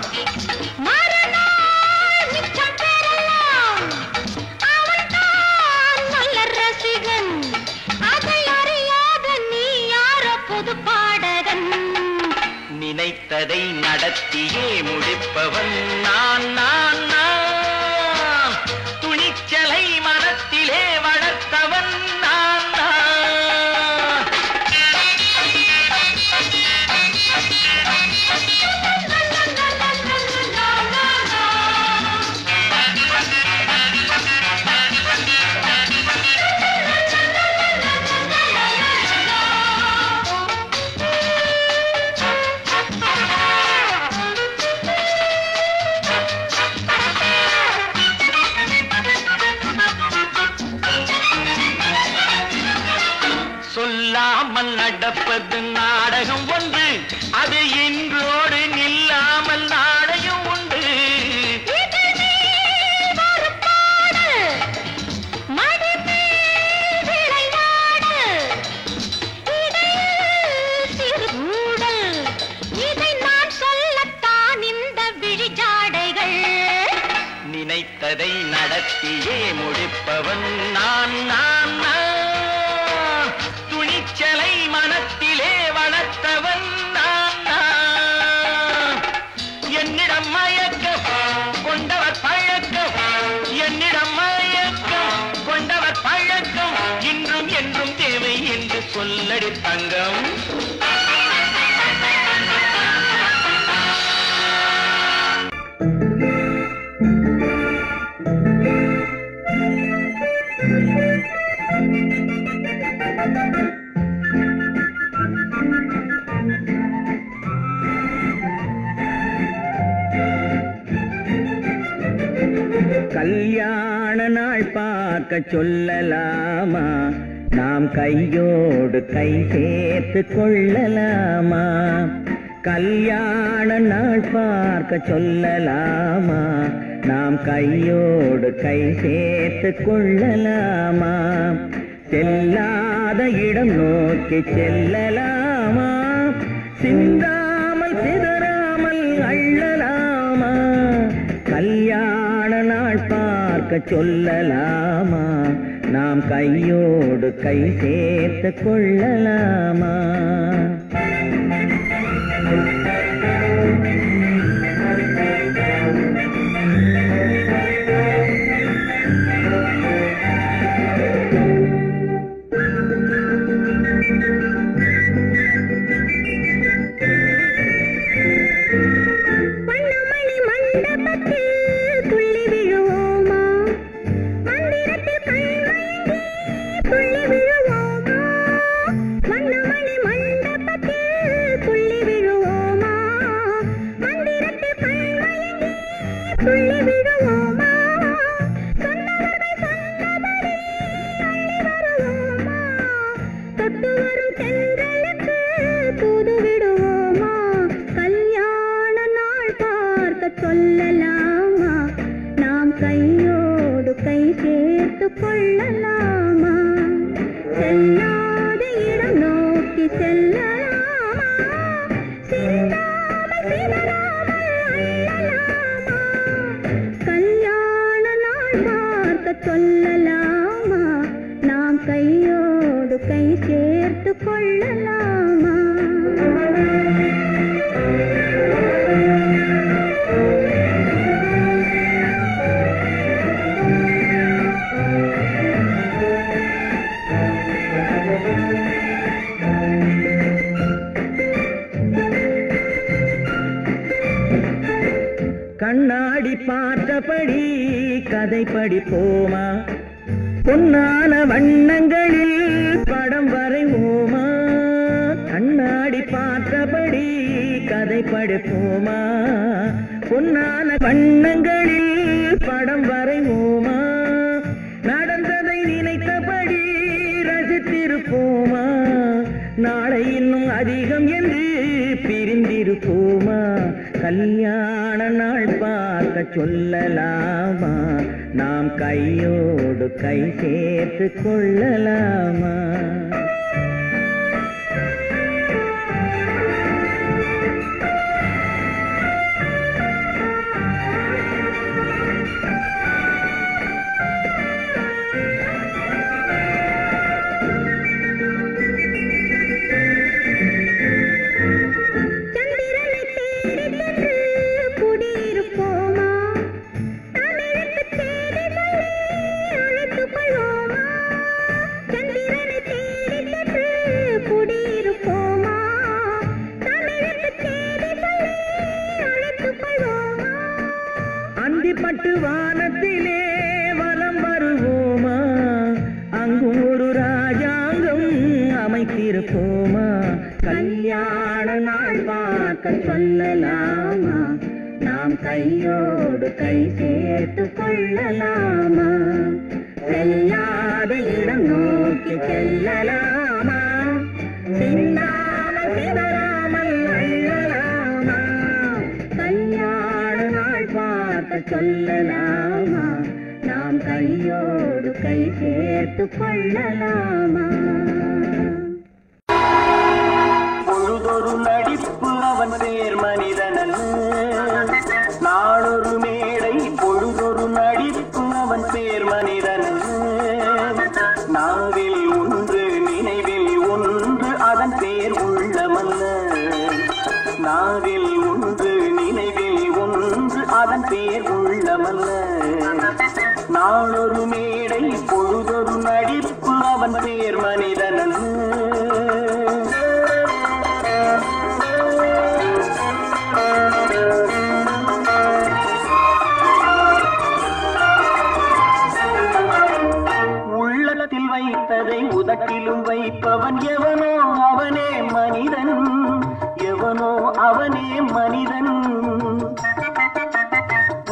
மறுநாள் மிச்சம் பெறலாம் அவன்தான் நல்ல ரசிகன் அதை அறியாத நீ யாரோ புது பாடகன் நினைத்ததை நடத்தியே முடிப்பவன் நான் நான் நான் துணிச்சலை மனத்திலே வளர்த்தவன் நான் நான் நடப்பது நாடகம் ஒன்று, அது இன்றோடு நில்லாமல் நாடையும் உண்டு. நினைத்ததை நடத்தியே முடிப்பவன் நான் நான் நான். துணிச்சலை மனத்திலே வளர்த்தவன் நான் நான். என்னிடம் மயக்கம் கொண்டவர் பழக்கம், என்னிடம் மயக்கம் கொண்டவர் பழக்கம் இன்றும் என்றும் தேவை என்று சொல்லடி தங்கம். கல்யாண நாள் பார்க்க சொல்லலாமா, நாம் கையோடு கை சேர்த்து கொள்ளலாமா? கல்யாண நாள் பார்க்க சொல்லலாமா, நாம் கையோடு கை சேர்த்து கொள்ளலாமா? செல்லாத இடம் நோக்கி செல்லலாமா, சிந்தாமல் சிதறாமல் அள்ளலாமா? கல்யாண நாள் பார்க்க சொல்லலாமா, நாம் கையோடு கை சேர்த்து கொள்ளலாமா? சொல்லலாமா, நாம் கையோடு கை சேர்த்து கொள்ளலாமா? செல்லாத இடம் நோக்கி செல்லலாமா, சிந்தாமல் சிதறாமல் அள்ளலாமா? கல்யாண நாள் பார்க்க சொல்லலாமா, நாம் கையோடு கை சேர்த்து கொள்ளலாமா? கண்ணாடி பார்த்தபடி கதை படிப்போமா, பொன்னான வண்ணங்களில் படம் வரைவோமா? கண்ணாடி பார்த்தபடி கதை படிப்போமா, பொன்னான வண்ணங்களில் படம் வரைவோமா? நடந்ததை நினைத்தபடி ரசித்திருப்போமா, நாளை இன்னும் அதிகம் என்று பிரிந்திருப்போமா? கல்யாண நாள் பார்க்க சொல்லலாமா, நாம் கையோடு கை சேர்த்து கொள்ளலாமா? பட்டு வானத்திலே வலம் வருவோமா, அங்கும் ஒரு ராஜாங்கம் அமைத்திருப்போமா? கல்யாண நாள் பார்க்க சொல்லலாமா, நாம் கையோடு கை சேர்த்து கொள்ளலாமா? செல்லாத இடம் நோக்கி செல்லலாமா, சின்ன வாழலாமா நாம் கையோடு கை சேர்த்து கொள்ளலாமா பொழுதொரு நடிப்பு அவன் பேர் மனிதனல்ல நாளொரு மேடை பொழுதொரு நடிப்பு அவன் பேர் மனிதனல்ல நாவில் ஒன்று நினைவில் ஒன்று அதன் பேர் உள்ளமல்ல நாவில் ஒன்று நினைவில் ஒன்று அதன் பேர் உள்ளமல்ல நாளொரு மேடை பொழுதொரு நடிப்பு அவன் பேர் மனிதனல்ல வைத்ததை உதட்டிலும் வைப்பவன் எவனோ அவனே மனிதன் எவனோ அவனே மனிதன்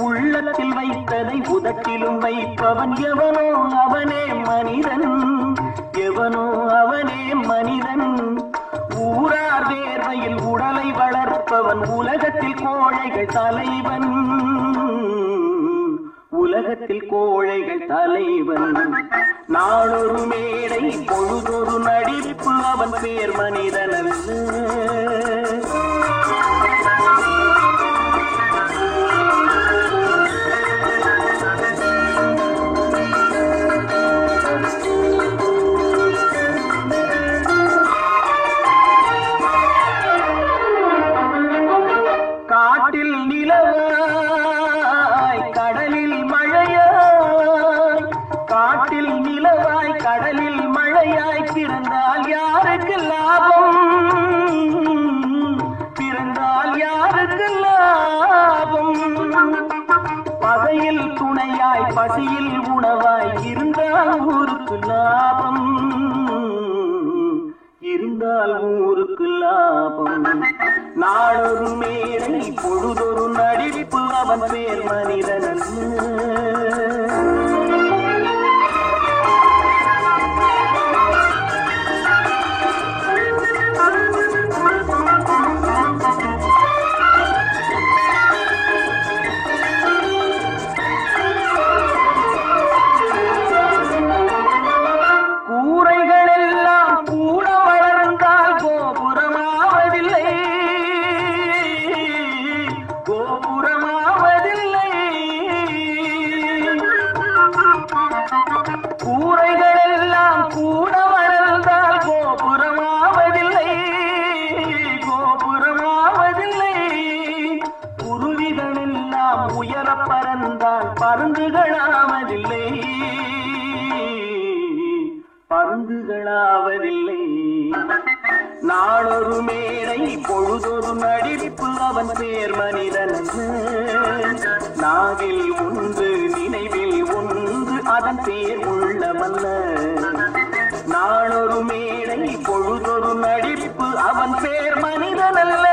உள்ளத்தில் வைத்ததை உதட்டிலும் வைப்பவன் எவனோ அவனே மனிதன் எவனோ அவனே மனிதன் ஊரார் வேர்வையில் உடலை வளர்ப்பவன் உலகத்தில் கோழைகள் தலைவன் உலகத்தில் கோழைகள் தலைவன் நாளொரு மேடை பொழுதொரு நடிப்பு அவன் பேர் மனிதனல்ல காட்டில் நிலவாய் கடலில் மழையாய் காட்டில் நிலவாய் கடலில் மழையாய் பிறந்தால் யாருக்கு லாபம் பிறந்தால் யாருக்கு லாபம் பகையில் துணையாய் பசியில் உணவாய் இருந்தால் ஊருக்கு லாபம் இருந்தால் ஊருக்கு லாபம் நாளொரு மேடை பொழுதொரு நடிப்பு அவன் பேர் மனிதனல்ல பருந்துகளாவதில்லை நாளொரு மேடை பொழுதொரு நடிப்பு அவன் பேர் மனிதனல்ல நாவில் ஒன்று நினைவில் ஒன்று அதன் பேர் உள்ளமல்ல நாளொரு மேடை பொழுதொரு நடிப்பு அவன் பேர் மனிதனல்ல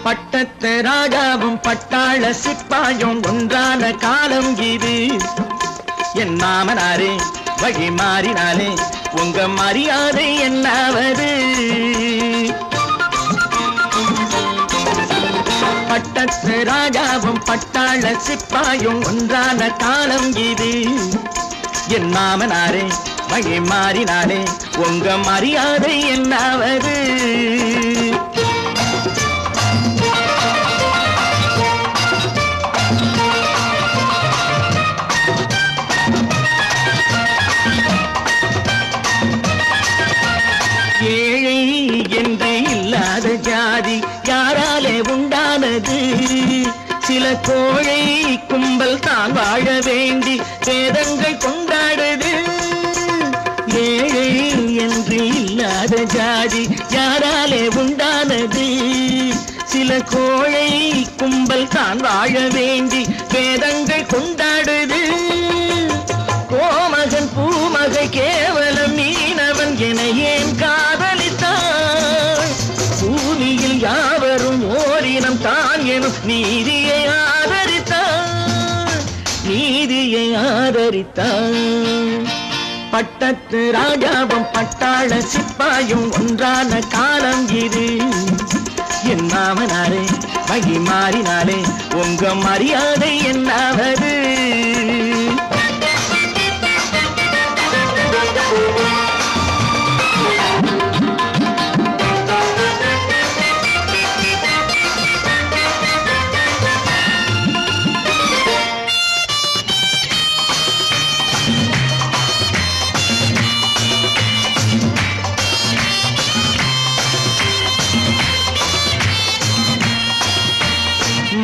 பட்டத்து ராஜாவும் பட்டாள சிப்பாயும் ஒன்றான காலம் இது என் மாமனாரே வழி மாறினாலே உங்க மரியாதை என்னாவது பட்டத்து ராஜாவும் பட்டாள சிப்பாயும் ஒன்றான காலம் இது என் மாமனாரே வழி மாறினாலே உங்க மரியாதை என்னாவது ஏழை என்று இல்லாத ஜாதி யாராலே உண்டானது சில கோழை கும்பல் தான் வாழ வேண்டி வேதங்கள் கொண்டாடுது ஏழை என்று இல்லாத ஜாதி யாராலே உண்டானது சில கோழை கும்பல் தான் வாழ வேண்டி வேதங்கள் கொண்டாடுது கோமகன் பூமகை கேவலம் மீனவன் என ஏன் காதலித்தான் பூமியில் யாவரும் ஓரினம் தான் எனும் நீதியை ஆதரித்தான் நீதியை ஆதரித்தான் பட்டத்து ராஜாவும் பட்டாள சிப்பாயும் ஒன்றான காலம் இது. என் மாமனாரே வகி மாறினாலே உங்க மரியாதை என்னாவது?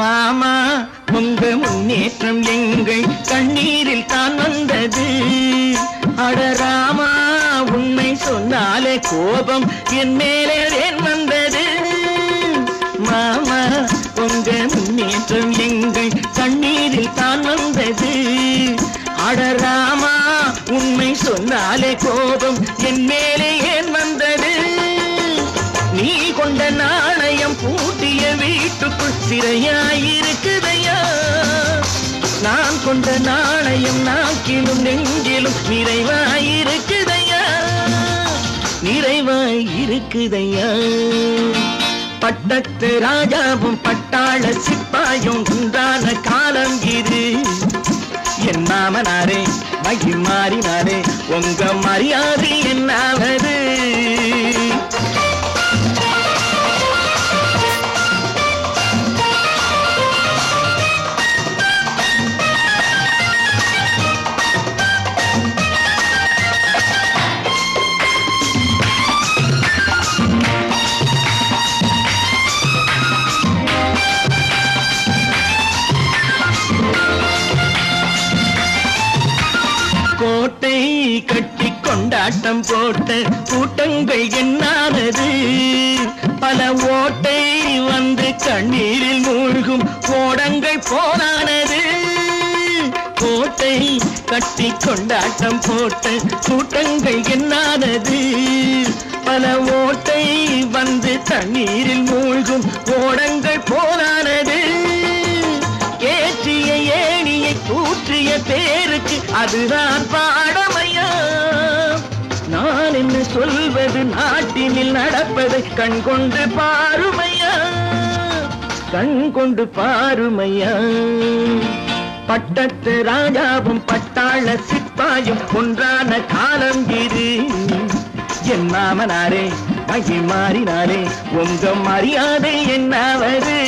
மாமா உங்க முன்னேற்றம் எங்கள் கண்ணீரில் தான் வந்தது. அடராமா உண்மை சொன்னாலே கோபம் என் மேலே ஏன் வந்தது? மாமா உங்க முன்னேற்றம் எங்கள் கண்ணீரில் தான் வந்தது. அடராமா உண்மை சொன்னாலே கோபம் என் மேலே ஏன் வந்தது? நீ கொண்ட நாணயம் பூட்டிய வீட்டுக்குள் சிறையாயிருக்குதையா. நான் கொண்ட நாணயம் நாக்கிலும் நெஞ்சிலும் நிறைவாயிருக்குதையா, நிறைவாயிருக்குதையா. பட்டத்து ராஜாவும் பட்டாள சிப்பாயும் உண்டான காலம் இது. என் மாமனாரே மகி மாறினாரே உங்க மரியாதை என்னாவது? கோட்டை கட்டி கொண்டாட்டம் போட்ட கூட்டங்கள் என்னானது? பல ஓட்டை வந்து கண்ணீரில் மூழ்கும் ஓடங்கள் போனானது. கோட்டை கட்டி கொண்டாட்டம் போட்ட கூட்டங்கள் என்னானது? பல ஓட்டை வந்து தண்ணீரில் மூழ்கும் ஓடங்கள் போனானது. ஏற்றிய ஏணியை கூற்றிய பேருக்கு அதுதான் பாடமையா? நான் என்ன சொல்வது? நாட்டினில் நடப்பதை கண் கொண்டு பாருமையா, கண் கொண்டு பாருமையா. பட்டத்து ராஜாவும் பட்டாள சிப்பாயும் ஒன்றான காலம் இது. என் மாமனாரே மகி மாறினாரே உங்க மரியாதை என்னாவது?